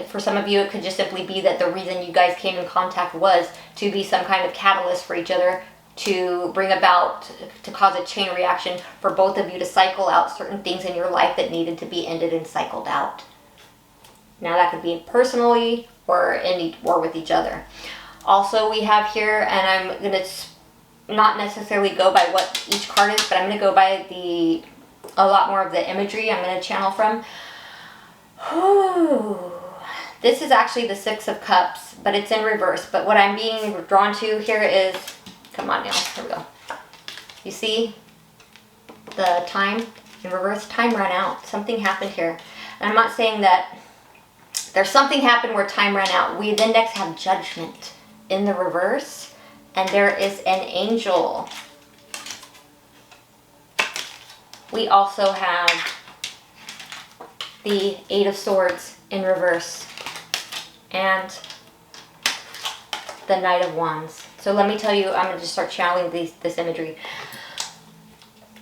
for some of you, it could just simply be that the reason you guys came in contact was to be some kind of catalyst for each other, to bring about, to cause a chain reaction for both of you to cycle out certain things in your life that needed to be ended and cycled out. Now that could be personally or with each other. Also, we have here, and I'm going to not necessarily go by what each card is, but I'm going to go by a lot more of the imagery I'm going to channel from. Whew. This is actually the Six of Cups, but it's in reverse. But what I'm being drawn to here is, come on now, here we go. You see the time in reverse? Time ran out. Something happened here. And I'm not saying that there's something happened where time ran out. We then next have Judgment in the reverse, and there is an angel. We also have the Eight of Swords in reverse and the Knight of Wands. So let me tell you, I'm going to just start channeling this imagery.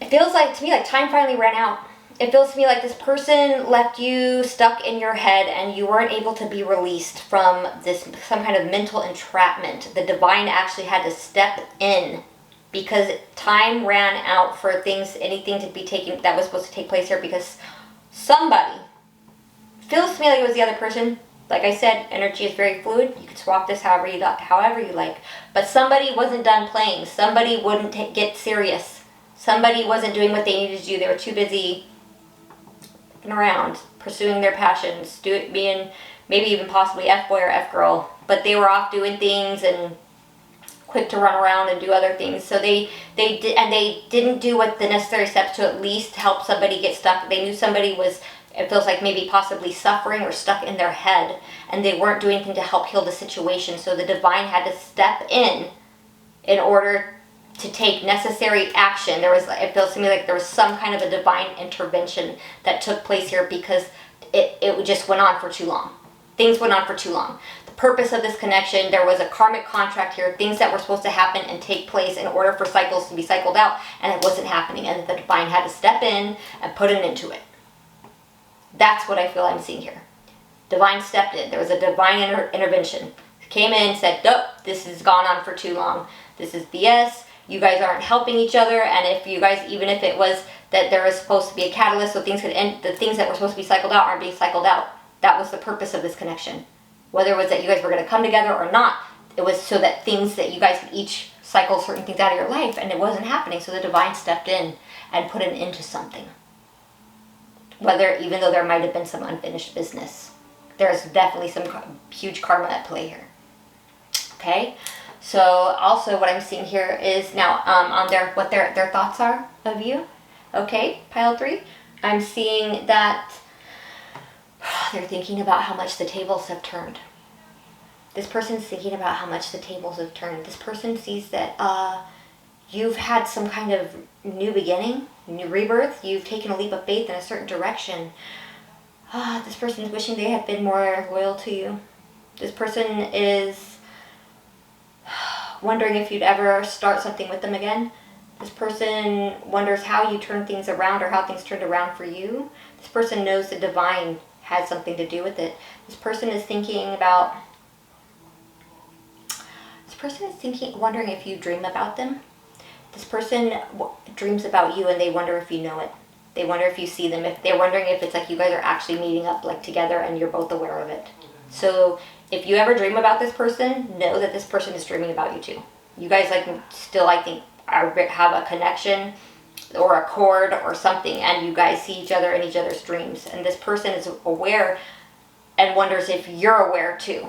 It feels like, to me, like time finally ran out. It feels to me like this person left you stuck in your head and you weren't able to be released from some kind of mental entrapment. The divine actually had to step in because time ran out for anything to be taken that was supposed to take place here, because somebody, feels to me like it was the other person. Like I said, energy is very fluid. You can swap this however you like. But somebody wasn't done playing. Somebody wouldn't get serious. Somebody wasn't doing what they needed to do. They were too busy around, pursuing their passions, being maybe even possibly F-boy or F-girl. But they were off doing things and quick to run around and do other things. So they didn't do what the necessary steps to at least help somebody get stuck. They knew somebody was, it feels like maybe possibly suffering or stuck in their head, and they weren't doing anything to help heal the situation. So the divine had to step in order to take necessary action. It feels to me like there was some kind of a divine intervention that took place here, because it just went on for too long. Things went on for too long. The purpose of this connection, there was a karmic contract here, things that were supposed to happen and take place in order for cycles to be cycled out, and it wasn't happening, and the divine had to step in and put an end to it. That's what I feel I'm seeing here. Divine stepped in. There was a divine intervention. Came in, said, nope, this has gone on for too long. This is BS. You guys aren't helping each other. And if you guys, even if it was that there was supposed to be a catalyst so things could end, the things that were supposed to be cycled out aren't being cycled out. That was the purpose of this connection. Whether it was that you guys were going to come together or not, it was so that you guys could each cycle certain things out of your life, and it wasn't happening. So the divine stepped in and put an end to something. Even though there might have been some unfinished business, there's definitely some huge karma at play here. Okay, so also what I'm seeing here is now on what their thoughts are of you. Okay, pile 3. I'm seeing that they're thinking about how much the tables have turned. This person's thinking about how much the tables have turned. This person sees that you've had some kind of new beginning, new rebirth. You've taken a leap of faith in a certain direction. This person is wishing they had been more loyal to you. This person is wondering if you'd ever start something with them again. This person wonders how you turn things around or how things turned around for you. This person knows the divine had something to do with it. This person is wondering if you dream about them. This person dreams about you and they wonder if you know it. They wonder if you see them. If they're wondering if it's like you guys are actually meeting up like together and you're both aware of it. So if you ever dream about this person, know that this person is dreaming about you too. You guys still I think have a connection or a cord or something, and you guys see each other in each other's dreams. And this person is aware and wonders if you're aware too.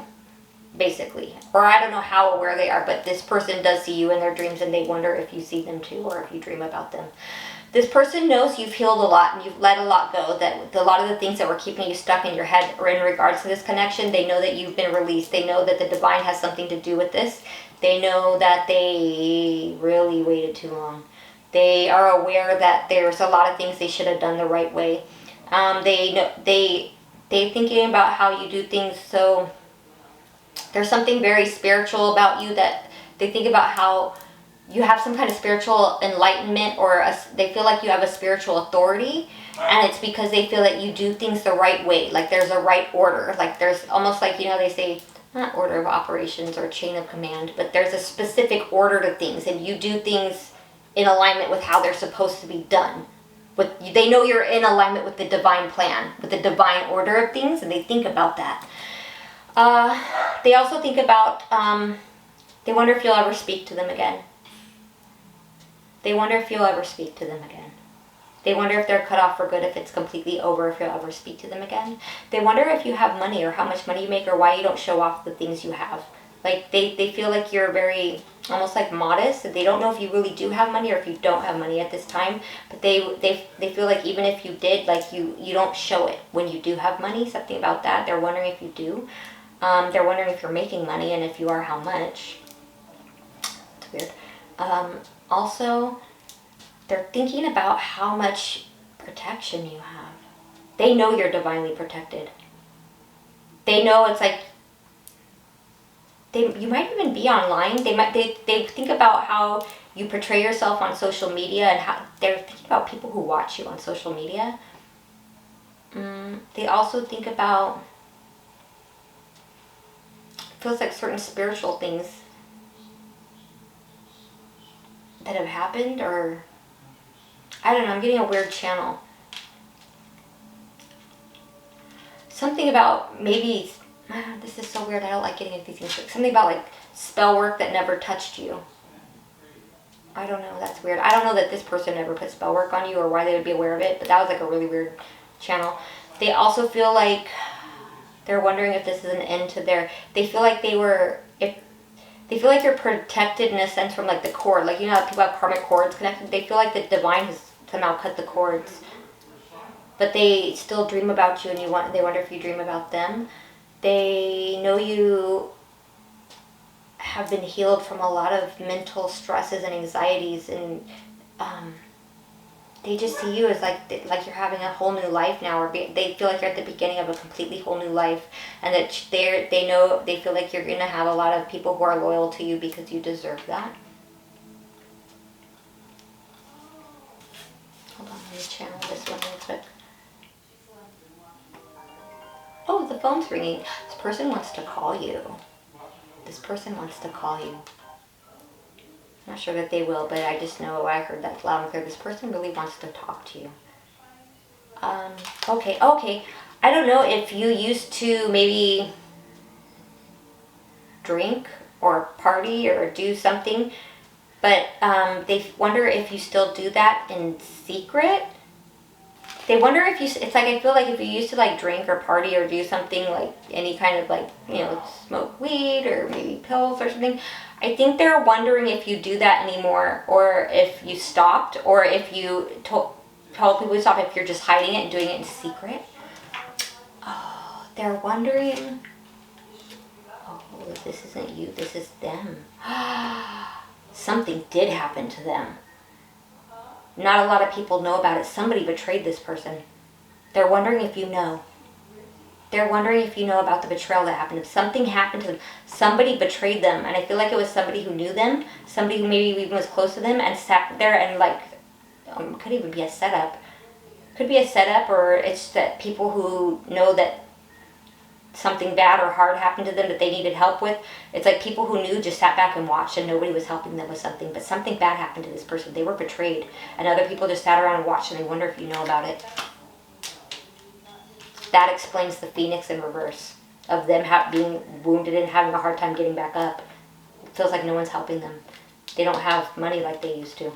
Basically, or I don't know how aware they are, but this person does see you in their dreams and they wonder if you see them too or if you dream about them. This person knows you've healed a lot and you've let a lot go, that a lot of the things that were keeping you stuck in your head or in regards to this connection, they know that you've been released. They know that the divine has something to do with this. They know that they really waited too long. They are aware that there's a lot of things they should have done the right way. They're thinking about how you do things. So there's something very spiritual about you, that they think about how you have some kind of spiritual enlightenment, or they feel like you have a spiritual authority, and it's because they feel that you do things the right way. Like there's a right order. Like there's almost like, they say, not order of operations or chain of command, but there's a specific order to things, and you do things in alignment with how they're supposed to be done. But they know you're in alignment with the divine plan, with the divine order of things, and they think about that. They also think about They wonder if you'll ever speak to them again. They wonder if you'll ever speak to them again. They wonder if they're cut off for good, if it's completely over, if you'll ever speak to them again. They wonder if you have money or how much money you make or why you don't show off the things you have. Like, they feel like you're very, almost like modest. They don't know if you really do have money or if you don't have money at this time. But they feel like even if you did, like you don't show it when you do have money. Something about that. They're wondering if you do. They're wondering if you're making money and if you are, how much. It's weird. Also, they're thinking about how much protection you have. They know you're divinely protected. They know it's like, you might even be online. They think about how you portray yourself on social media and how they're thinking about people who watch you on social media. They also think about, feels like certain spiritual things that have happened, or I don't know, I'm getting a weird channel. Something about maybe, this is so weird, I don't like getting into these things. Something about like spell work that never touched you. I don't know, that's weird. I don't know that this person ever put spell work on you or why they would be aware of it, but that was like a really weird channel. They also feel like they're wondering if this is an end to their, they feel like they feel like you're protected in a sense from like the cord. Like, you know how people have karmic cords connected? They feel like the divine has somehow cut the cords. But they still dream about you and they wonder if you dream about them. They know you have been healed from a lot of mental stresses and anxieties, and they just see you as like you're having a whole new life now, or they feel like you're at the beginning of a completely whole new life, and that they feel like you're going to have a lot of people who are loyal to you because you deserve that. Hold on, let me channel this one real quick. Oh, the phone's ringing. This person wants to call you. This person wants to call you. I'm not sure that they will, but I just know I heard that loud and clear. This person really wants to talk to you. Okay. I don't know if you used to maybe drink or party or do something, but they wonder if you still do that in secret. They wonder if you, it's like, I feel like if you used to like drink or party or do something like any kind of like, you know, smoke weed or maybe pills or something, I think they're wondering if you do that anymore, or if you stopped, or if you told people to stop, if you're just hiding it and doing it in secret. Oh, they're wondering, oh, this isn't you, this is them. Something did happen to them. Not a lot of people know about it. Somebody betrayed this person. They're wondering if you know. They're wondering if you know about the betrayal that happened. If something happened to them, somebody betrayed them. And I feel like it was somebody who knew them, somebody who maybe even was close to them, and sat there and like, could even be a setup. Could be a setup, or it's that people who know that something bad or hard happened to them that they needed help with. It's like people who knew just sat back and watched and nobody was helping them with something, but something bad happened to this person. They were betrayed, and other people just sat around and watched, and they wonder if you know about it. That explains the Phoenix in reverse, of them being wounded and having a hard time getting back up. It feels like no one's helping them. They don't have money like they used to.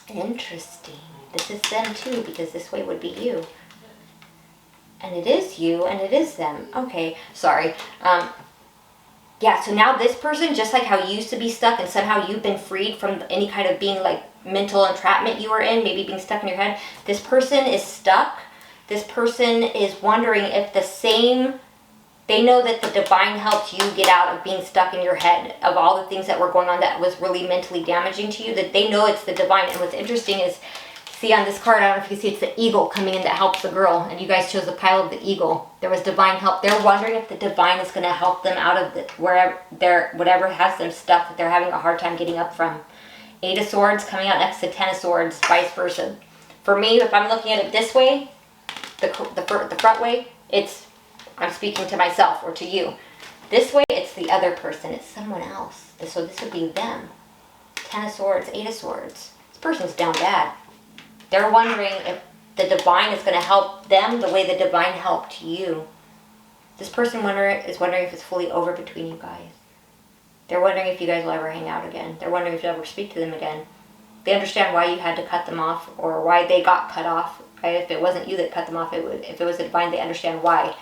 Interesting. This is them too, because this way would be you. And it is you, and it is them. Okay, sorry. Yeah, so now this person, just like how you used to be stuck and somehow you've been freed from any kind of being like mental entrapment you were in, maybe being stuck in your head, this person is stuck. This person is wondering if they know that the divine helped you get out of being stuck in your head, of all the things that were going on that was really mentally damaging to you, that they know it's the divine. And what's interesting is, see on this card, I don't know if you see, it's the eagle coming in that helps the girl, and you guys chose the pile of the eagle. There was divine help. They're wondering if the divine is going to help them out of whatever has them stuck, that they're having a hard time getting up from. 8 of Swords coming out next to 10 of Swords, vice versa. For me, if I'm looking at it this way, the front way, I'm speaking to myself or to you. This way, it's the other person. It's someone else. So this would be them. 10 of Swords, 8 of Swords. This person's down bad. They're wondering if the divine is going to help them the way the divine helped you. This person is wondering if it's fully over between you guys. They're wondering if you guys will ever hang out again. They're wondering if you'll ever speak to them again. They understand why you had to cut them off, or why they got cut off. Right? If it wasn't you that cut them off, if it was the divine, they understand why.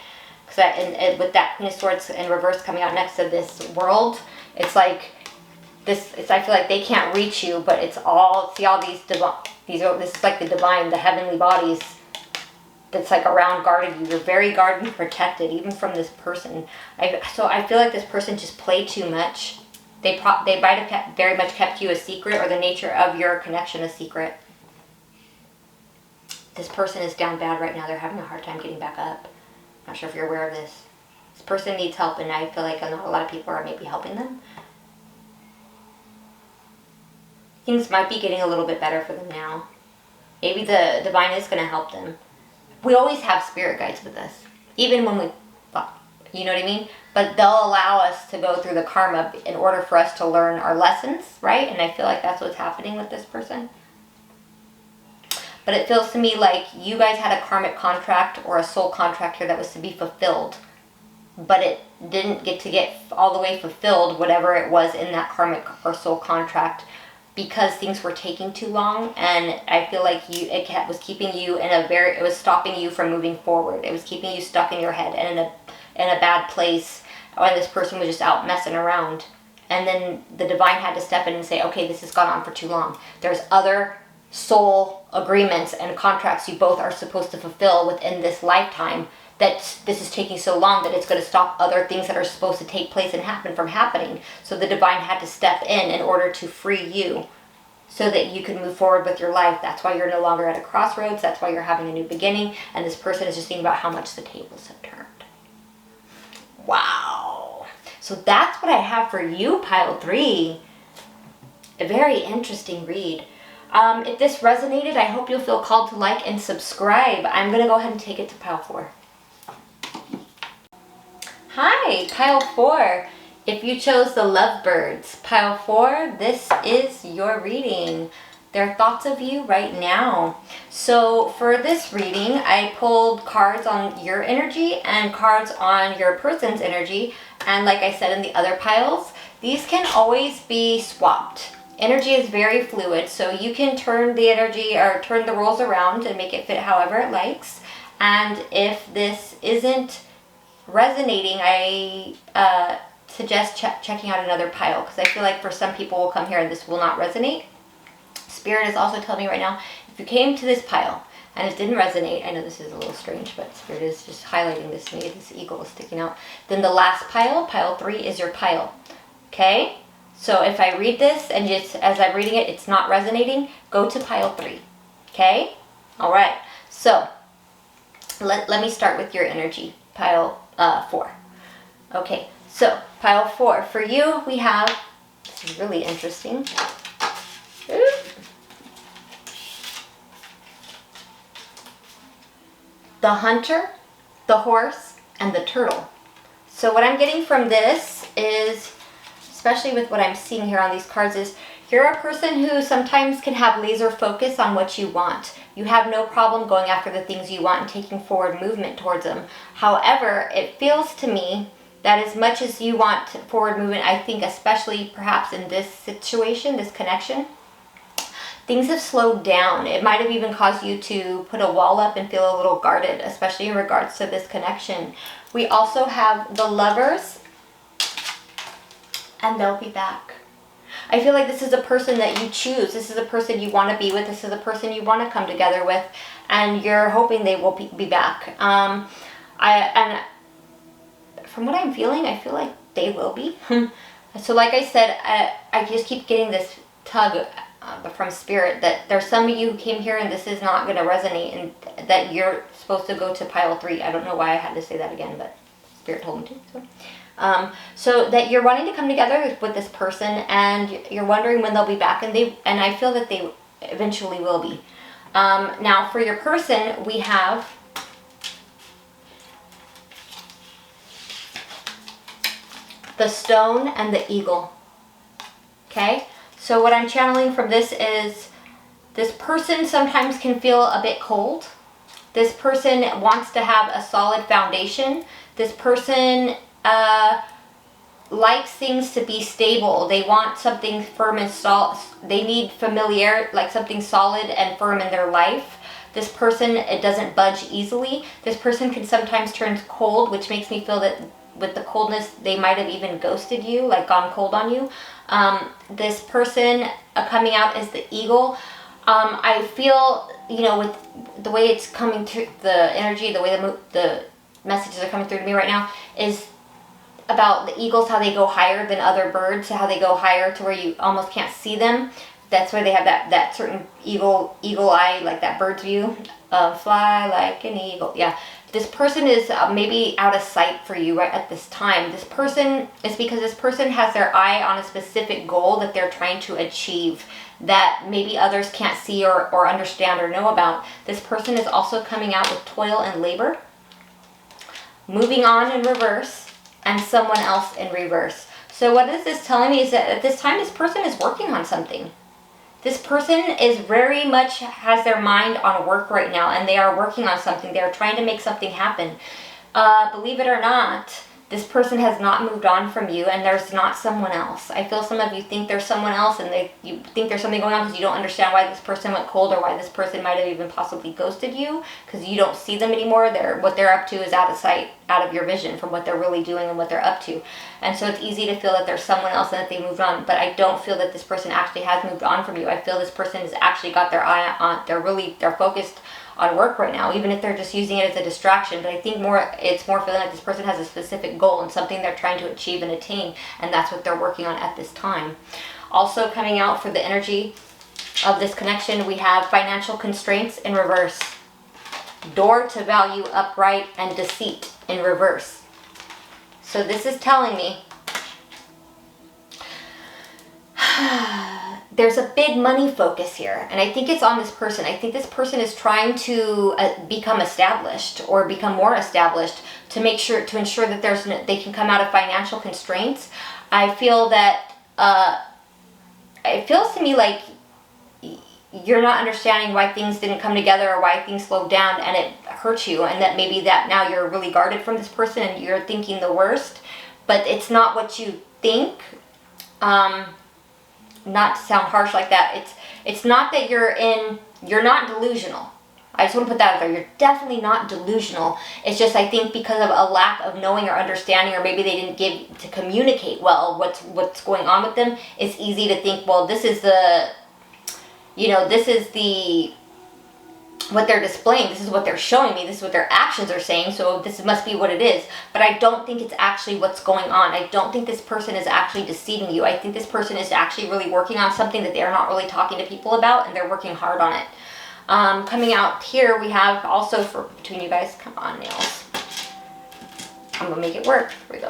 Because and with that Queen of Swords in reverse coming out next to this World, it's like this. I feel like they can't reach you, but it's all, see all these this is like the divine, the heavenly bodies that's like around guarded you. You're very guarded and protected, even from this person. So I feel like this person just played too much. They might have very much kept you a secret, or the nature of your connection a secret. This person is down bad right now. They're having a hard time getting back up. Not sure if you're aware of this. This person needs help, and I feel like not a lot of people are maybe helping them. Things might be getting a little bit better for them now. Maybe the divine is going to help them. We always have spirit guides with us, even when we, you know what I mean? But they'll allow us to go through the karma in order for us to learn our lessons, right? And I feel like that's what's happening with this person. But it feels to me like you guys had a karmic contract or a soul contract here that was to be fulfilled, but it didn't get all the way fulfilled, whatever it was in that karmic or soul contract, because things were taking too long. And I feel like it was keeping you it was stopping you from moving forward. It was keeping you stuck in your head and in a bad place, when this person was just out messing around. And then the divine had to step in and say, okay, this has gone on for too long. There's other soul agreements and contracts you both are supposed to fulfill within this lifetime, that this is taking so long that it's going to stop other things that are supposed to take place and happen from happening. So the divine had to step in order to free you, so that you can move forward with your life. That's why you're no longer at a crossroads. That's why you're having a new beginning. And this person is just thinking about how much the tables have turned. Wow. So that's what I have for you, Pile 3. A very interesting read. If this resonated, I hope you'll feel called to like and subscribe. I'm going to go ahead and take it to Pile 4. Hi, Pile 4. If you chose the Lovebirds, Pile 4, this is your reading. Their thoughts of you right now. So for this reading, I pulled cards on your energy and cards on your person's energy. And like I said in the other piles, these can always be swapped. Energy is very fluid, so you can turn the energy or turn the roles around and make it fit however it likes. And if this isn't resonating, I suggest checking out another pile, because I feel like for some people will come here and this will not resonate. Spirit is also telling me right now, if you came to this pile and it didn't resonate, I know this is a little strange, but Spirit is just highlighting this to me, this eagle is sticking out, then the last pile, Pile 3, is your pile. Okay? So if I read this and just as I'm reading it, it's not resonating, go to Pile 3. Okay? Alright. So let me start with your energy, Pile 4. Okay, so Pile 4. For you, we have, this is really interesting. The Hunter, the Horse, and the Turtle. So what I'm getting from this is, especially with what I'm seeing here on these cards, is you're a person who sometimes can have laser focus on what you want. You have no problem going after the things you want and taking forward movement towards them. However, it feels to me that as much as you want forward movement, I think especially perhaps in this situation, this connection, things have slowed down. It might have even caused you to put a wall up and feel a little guarded, especially in regards to this connection. We also have the Lovers, and they'll be back. I feel like this is a person that you choose. This is a person you want to be with. This is a person you want to come together with, and you're hoping they will be back. And from what I'm feeling, I feel like they will be. So like I said, I just keep getting this tug from Spirit that there's some of you who came here and this is not going to resonate, and that you're supposed to go to Pile 3. I don't know why I had to say that again, but Spirit told me to. So that you're wanting to come together with this person, and you're wondering when they'll be back, and I feel that they eventually will be. Now for your person, we have the Stone and the Eagle. Okay? So what I'm channeling from this is, this person sometimes can feel a bit cold. This person wants to have a solid foundation. This person likes things to be stable. They want something firm and solid. They need familiar, like something solid and firm in their life. This person, it doesn't budge easily. This person can sometimes turn cold, which makes me feel that with the coldness, they might have even ghosted you, like gone cold on you. This person coming out as the eagle. I feel, you know, with the way it's coming through, the energy, the way the messages are coming through to me right now, is about the eagles, how they go higher than other birds, how they go higher to where you almost can't see them. That's why they have that certain eagle eye, like that bird's view, fly like an eagle. Yeah, this person is maybe out of sight for you right at this time. This person is because this person has their eye on a specific goal that they're trying to achieve that maybe others can't see or understand or know about. This person is also coming out with toil and labor, moving on in reverse, and someone else in reverse. So what is this telling me is that at this time, this person is working on something. This person is very much has their mind on work right now, and they are working on something. They are trying to make something happen. Believe it or not, this person has not moved on from you, and there's not someone else. I feel some of you think there's someone else, and you think there's something going on because you don't understand why this person went cold, or why this person might have even possibly ghosted you, because you don't see them anymore. What they're up to is out of sight, out of your vision from what they're really doing and what they're up to. And so it's easy to feel that there's someone else and that they moved on, but I don't feel that this person actually has moved on from you. I feel this person has actually got their eye on, they're focused on work right now, even if they're just using it as a distraction. But I think it's more feeling like this person has a specific goal and something they're trying to achieve and attain, and that's what they're working on at this time. Also coming out for the energy of this connection, we have financial constraints in reverse, door to value upright, and deceit in reverse. So this is telling me there's a big money focus here, and I think it's on this person. I think this person is trying to become established or become more established to ensure that they can come out of financial constraints. I feel that it feels to me like you're not understanding why things didn't come together or why things slowed down, and it hurts you, and that maybe that now you're really guarded from this person and you're thinking the worst, but it's not what you think. Not to sound harsh like that, it's not that you're not delusional. I just want to put that out there. You're definitely not delusional. It's just, I think, because of a lack of knowing or understanding, or maybe they didn't give to communicate well what's going on with them. It's easy to think, well, this is what they're displaying, this is what they're showing me, this is what their actions are saying, so this must be what it is. But I don't think it's actually what's going on. I don't think this person is actually deceiving you. I think this person is actually really working on something that they're not really talking to people about, and they're working hard on it. Coming out here, we have also for between you guys, come on, nails. I'm gonna make it work. Here we go.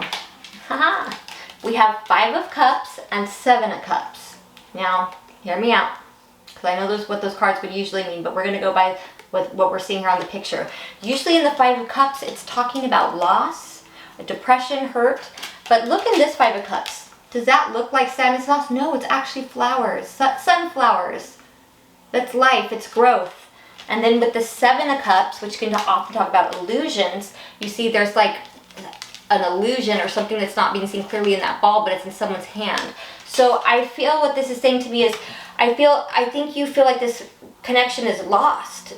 Haha. We have 5 of Cups and 7 of Cups. Now, hear me out, because I know what those cards would usually mean, but we're going to go by what we're seeing here on the picture. Usually in the 5 of Cups, it's talking about loss, depression, hurt. But look in this 5 of Cups. Does that look like sadness, loss? No, it's actually flowers, sunflowers. That's life, it's growth. And then with the 7 of Cups, which can often talk about illusions, you see there's like an illusion or something that's not being seen clearly in that ball, but it's in someone's hand. So I feel what this is saying to me is, I think you feel like this connection is lost,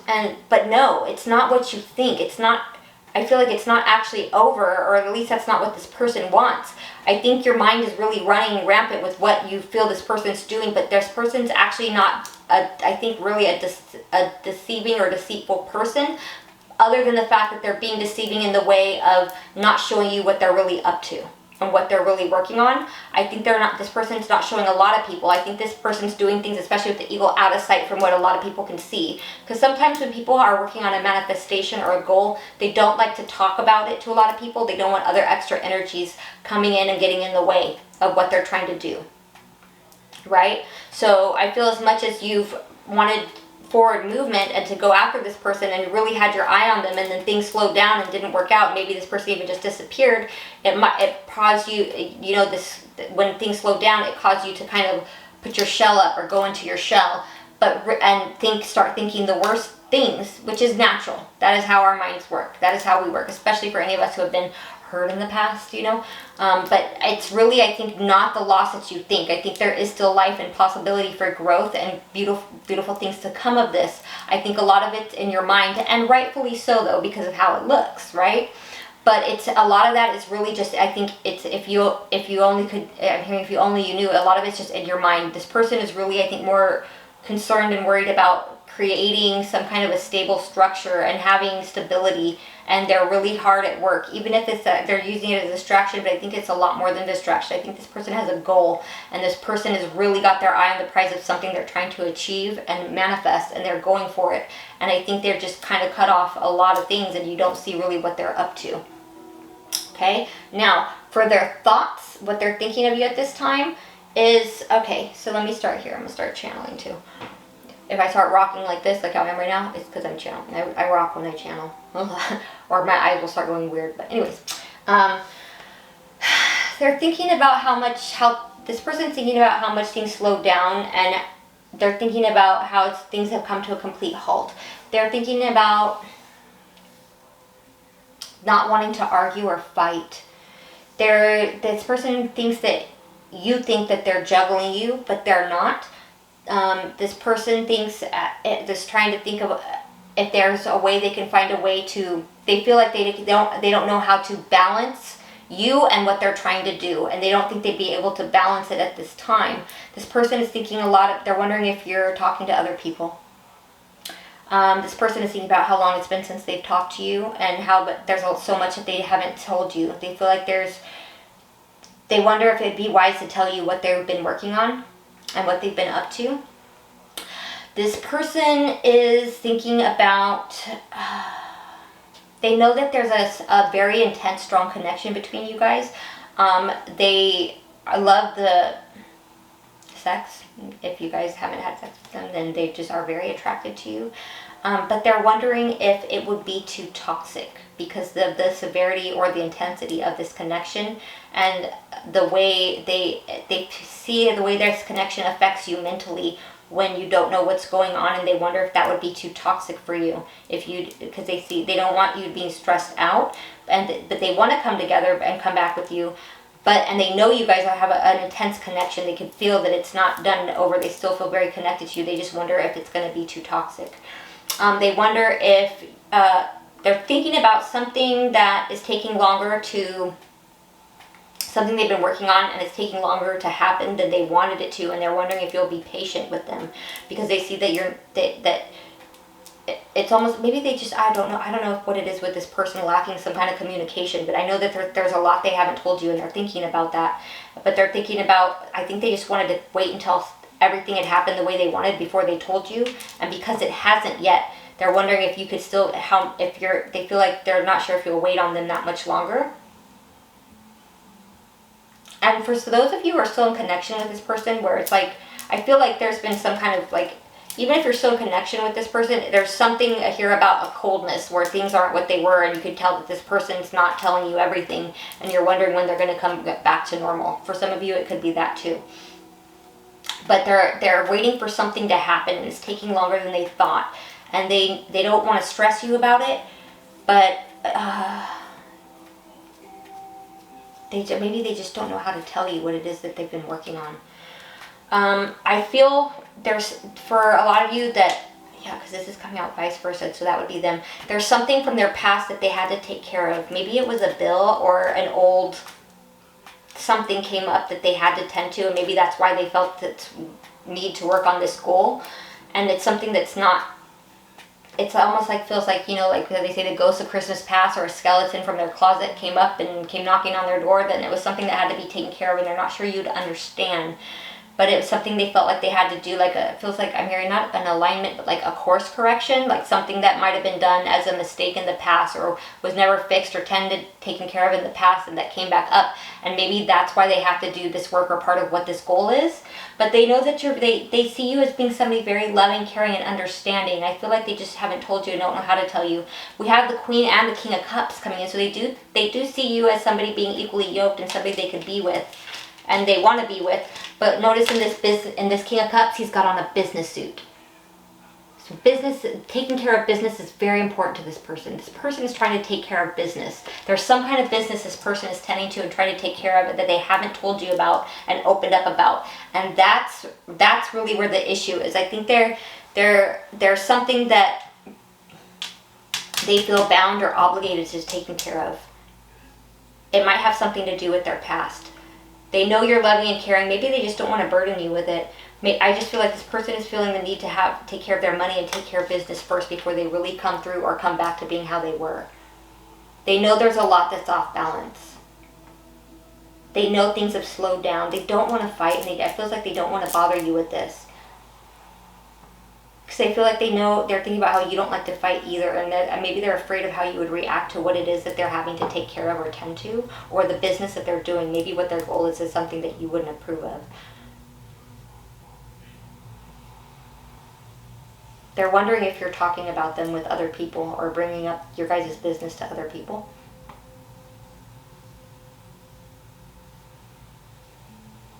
but no, it's not what you think. It's not. I feel like it's not actually over, or at least that's not what this person wants. I think your mind is really running rampant with what you feel this person's doing, but this person's actually not. I think really a deceiving or deceitful person, other than the fact that they're being deceiving in the way of not showing you what they're really up to and what they're really working on. I think this person's not showing a lot of people. I think this person's doing things, especially with the eagle, out of sight from what a lot of people can see. Because sometimes when people are working on a manifestation or a goal, they don't like to talk about it to a lot of people. They don't want other extra energies coming in and getting in the way of what they're trying to do. Right? So I feel as much as you've wanted forward movement and to go after this person and really had your eye on them, and then things slowed down and didn't work out, maybe this person even just disappeared, it caused you, when things slowed down, it caused you to kind of put your shell up or go into your shell, start thinking the worst things, which is natural. That is how our minds work. That is how we work, especially for any of us who have been hurt in the past, you know. But it's really, I think, not the loss that you think. I think there is still life and possibility for growth and beautiful things to come of this. I think a lot of it's in your mind, and rightfully so, though, because of how it looks, right? But it's a lot of that is really just, I think it's, if you only could, I'm hearing if you only you knew, a lot of it's just in your mind. This person is really, I think, more concerned and worried about creating some kind of a stable structure and having stability, and they're really hard at work, even if it's they're using it as a distraction. But I think it's a lot more than distraction. I think this person has a goal, and this person has really got their eye on the prize of something they're trying to achieve and manifest, and they're going for it. And I think they're just kind of cut off a lot of things, and you don't see really what they're up to. Okay, now for their thoughts, what they're thinking of you at this time is, okay, so let me start here. I'm going to start channeling too. If I start rocking like this, like how I am right now, it's because I'm channeling. I rock when I channel. Or my eyes will start going weird. But anyways, they're thinking about this person's thinking about how much things slowed down, and they're thinking about how things have come to a complete halt. They're thinking about not wanting to argue or fight. This person thinks that you think that they're juggling you, but they're not. This person thinks, just trying to think of if there's a way they can find a way to, they feel like they don't know how to balance you and what they're trying to do, and they don't think they'd be able to balance it at this time. This person is thinking they're wondering if you're talking to other people. This person is thinking about how long it's been since they've talked to you, and but there's so much that they haven't told you. They feel like they wonder if it'd be wise to tell you what they've been working on and what they've been up to. This person is thinking about, they know that there's a very intense, strong connection between you guys. They love the sex. If you guys haven't had sex with them, then they just are very attracted to you. But they're wondering if it would be too toxic because of the severity or the intensity of this connection, and the way they see the way this connection affects you mentally when you don't know what's going on, and they wonder if that would be too toxic for you, because they don't want you being stressed out, but they want to come together and come back with you. And they know you guys have an intense connection. They can feel that it's not done over. They still feel very connected to you. They just wonder if it's going to be too toxic. They wonder if they're thinking about something that is taking longer something they've been working on, and it's taking longer to happen than they wanted it to, and they're wondering if you'll be patient with them, because they see that it's almost, maybe they just, I don't know what it is with this person lacking some kind of communication, but I know that there's a lot they haven't told you, and they're thinking about that. But they're thinking about, I think they just wanted to wait until everything had happened the way they wanted before they told you, and because it hasn't yet, they're wondering if you could still, they feel like they're not sure if you'll wait on them that much longer. And for those of you who are still in connection with this person, where it's like, I feel like there's been some kind of like, even if you're still in connection with this person, there's something here about a coldness where things aren't what they were, and you could tell that this person's not telling you everything, and you're wondering when they're going to come back to normal. For some of you, it could be that too. But they're waiting for something to happen, and it's taking longer than they thought, and they don't want to stress you about it, but maybe they just don't know how to tell you what it is that they've been working on. I feel there's, for a lot of you that, because this is coming out vice versa, so that would be them. There's something from their past that they had to take care of. Maybe it was a bill or an old something came up that they had to tend to, and maybe that's why they felt that need to work on this goal. And it's something that's not, it's almost like, feels like, like they say the ghost of Christmas past, or a skeleton from their closet came up and came knocking on their door, then it was something that had to be taken care of, and they're not sure you'd understand. But it was something they felt like they had to do, it feels like I'm hearing not an alignment, but like a course correction, like something that might have been done as a mistake in the past, or was never fixed or taken care of in the past, and that came back up. And maybe that's why they have to do this work, or part of what this goal is. But they know that they see you as being somebody very loving, caring, and understanding. I feel like they just haven't told you and don't know how to tell you. We have the Queen and the King of Cups coming in, so they do see you as somebody being equally yoked and somebody they could be with, and they want to be with. But notice in this King of Cups, he's got on a business suit. Business, taking care of business is very important to this person. This person is trying to take care of business. There's some kind of business this person is tending to and trying to take care of it that they haven't told you about and opened up about. And that's really where the issue is. I think there's something that they feel bound or obligated to taking care of. It might have something to do with their past. They know you're loving and caring. Maybe they just don't want to burden you with it. I just feel like this person is feeling the need to take care of their money and take care of business first before they really come through or come back to being how they were. They know there's a lot that's off balance. They know things have slowed down. They don't want to fight, and it feels like they don't want to bother you with this. Because they feel like they're thinking about how you don't like to fight either, and maybe they're afraid of how you would react to what it is that they're having to take care of or tend to, or the business that they're doing. Maybe what their goal is something that you wouldn't approve of. They're wondering if you're talking about them with other people or bringing up your guys' business to other people.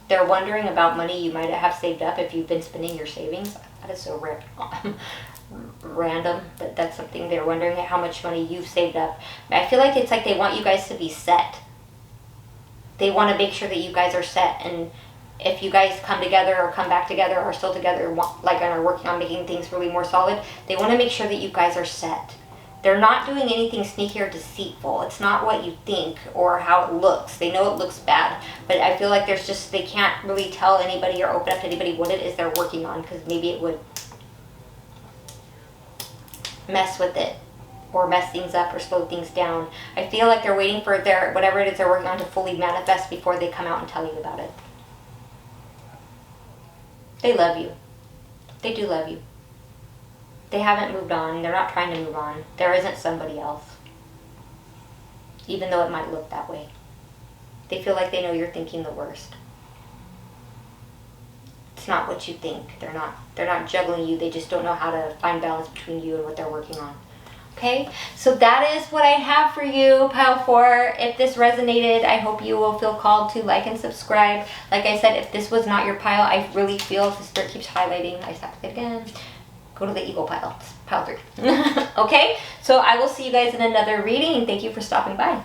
They're wondering about money you might have saved up if you've been spending your savings. That is so random, but that's something they're wondering, how much money you've saved up. I feel like it's like they want you guys to be set. They want to make sure that you guys are set, and if you guys come together or come back together or still together, like, and are working on making things really more solid, they want to make sure that you guys are set. They're not doing anything sneaky or deceitful. It's not what you think or how it looks. They know it looks bad, but I feel like they can't really tell anybody or open up to anybody what it is they're working on, because maybe it would mess with it or mess things up or slow things down. I feel like they're waiting for whatever it is they're working on to fully manifest before they come out and tell you about it. They love you. They do love you. They haven't moved on. They're not trying to move on. There isn't somebody else. Even though it might look that way. They feel like they know you're thinking the worst. It's not what you think. They're not juggling you. They just don't know how to find balance between you and what they're working on. Okay, so that is what I have for you, Pile 4. If this resonated, I hope you will feel called to like and subscribe. Like I said, if this was not your pile, I really feel, if the spirit keeps highlighting, I just have to say it again, go to the eagle pile, Pile 3. Okay, so I will see you guys in another reading, and thank you for stopping by.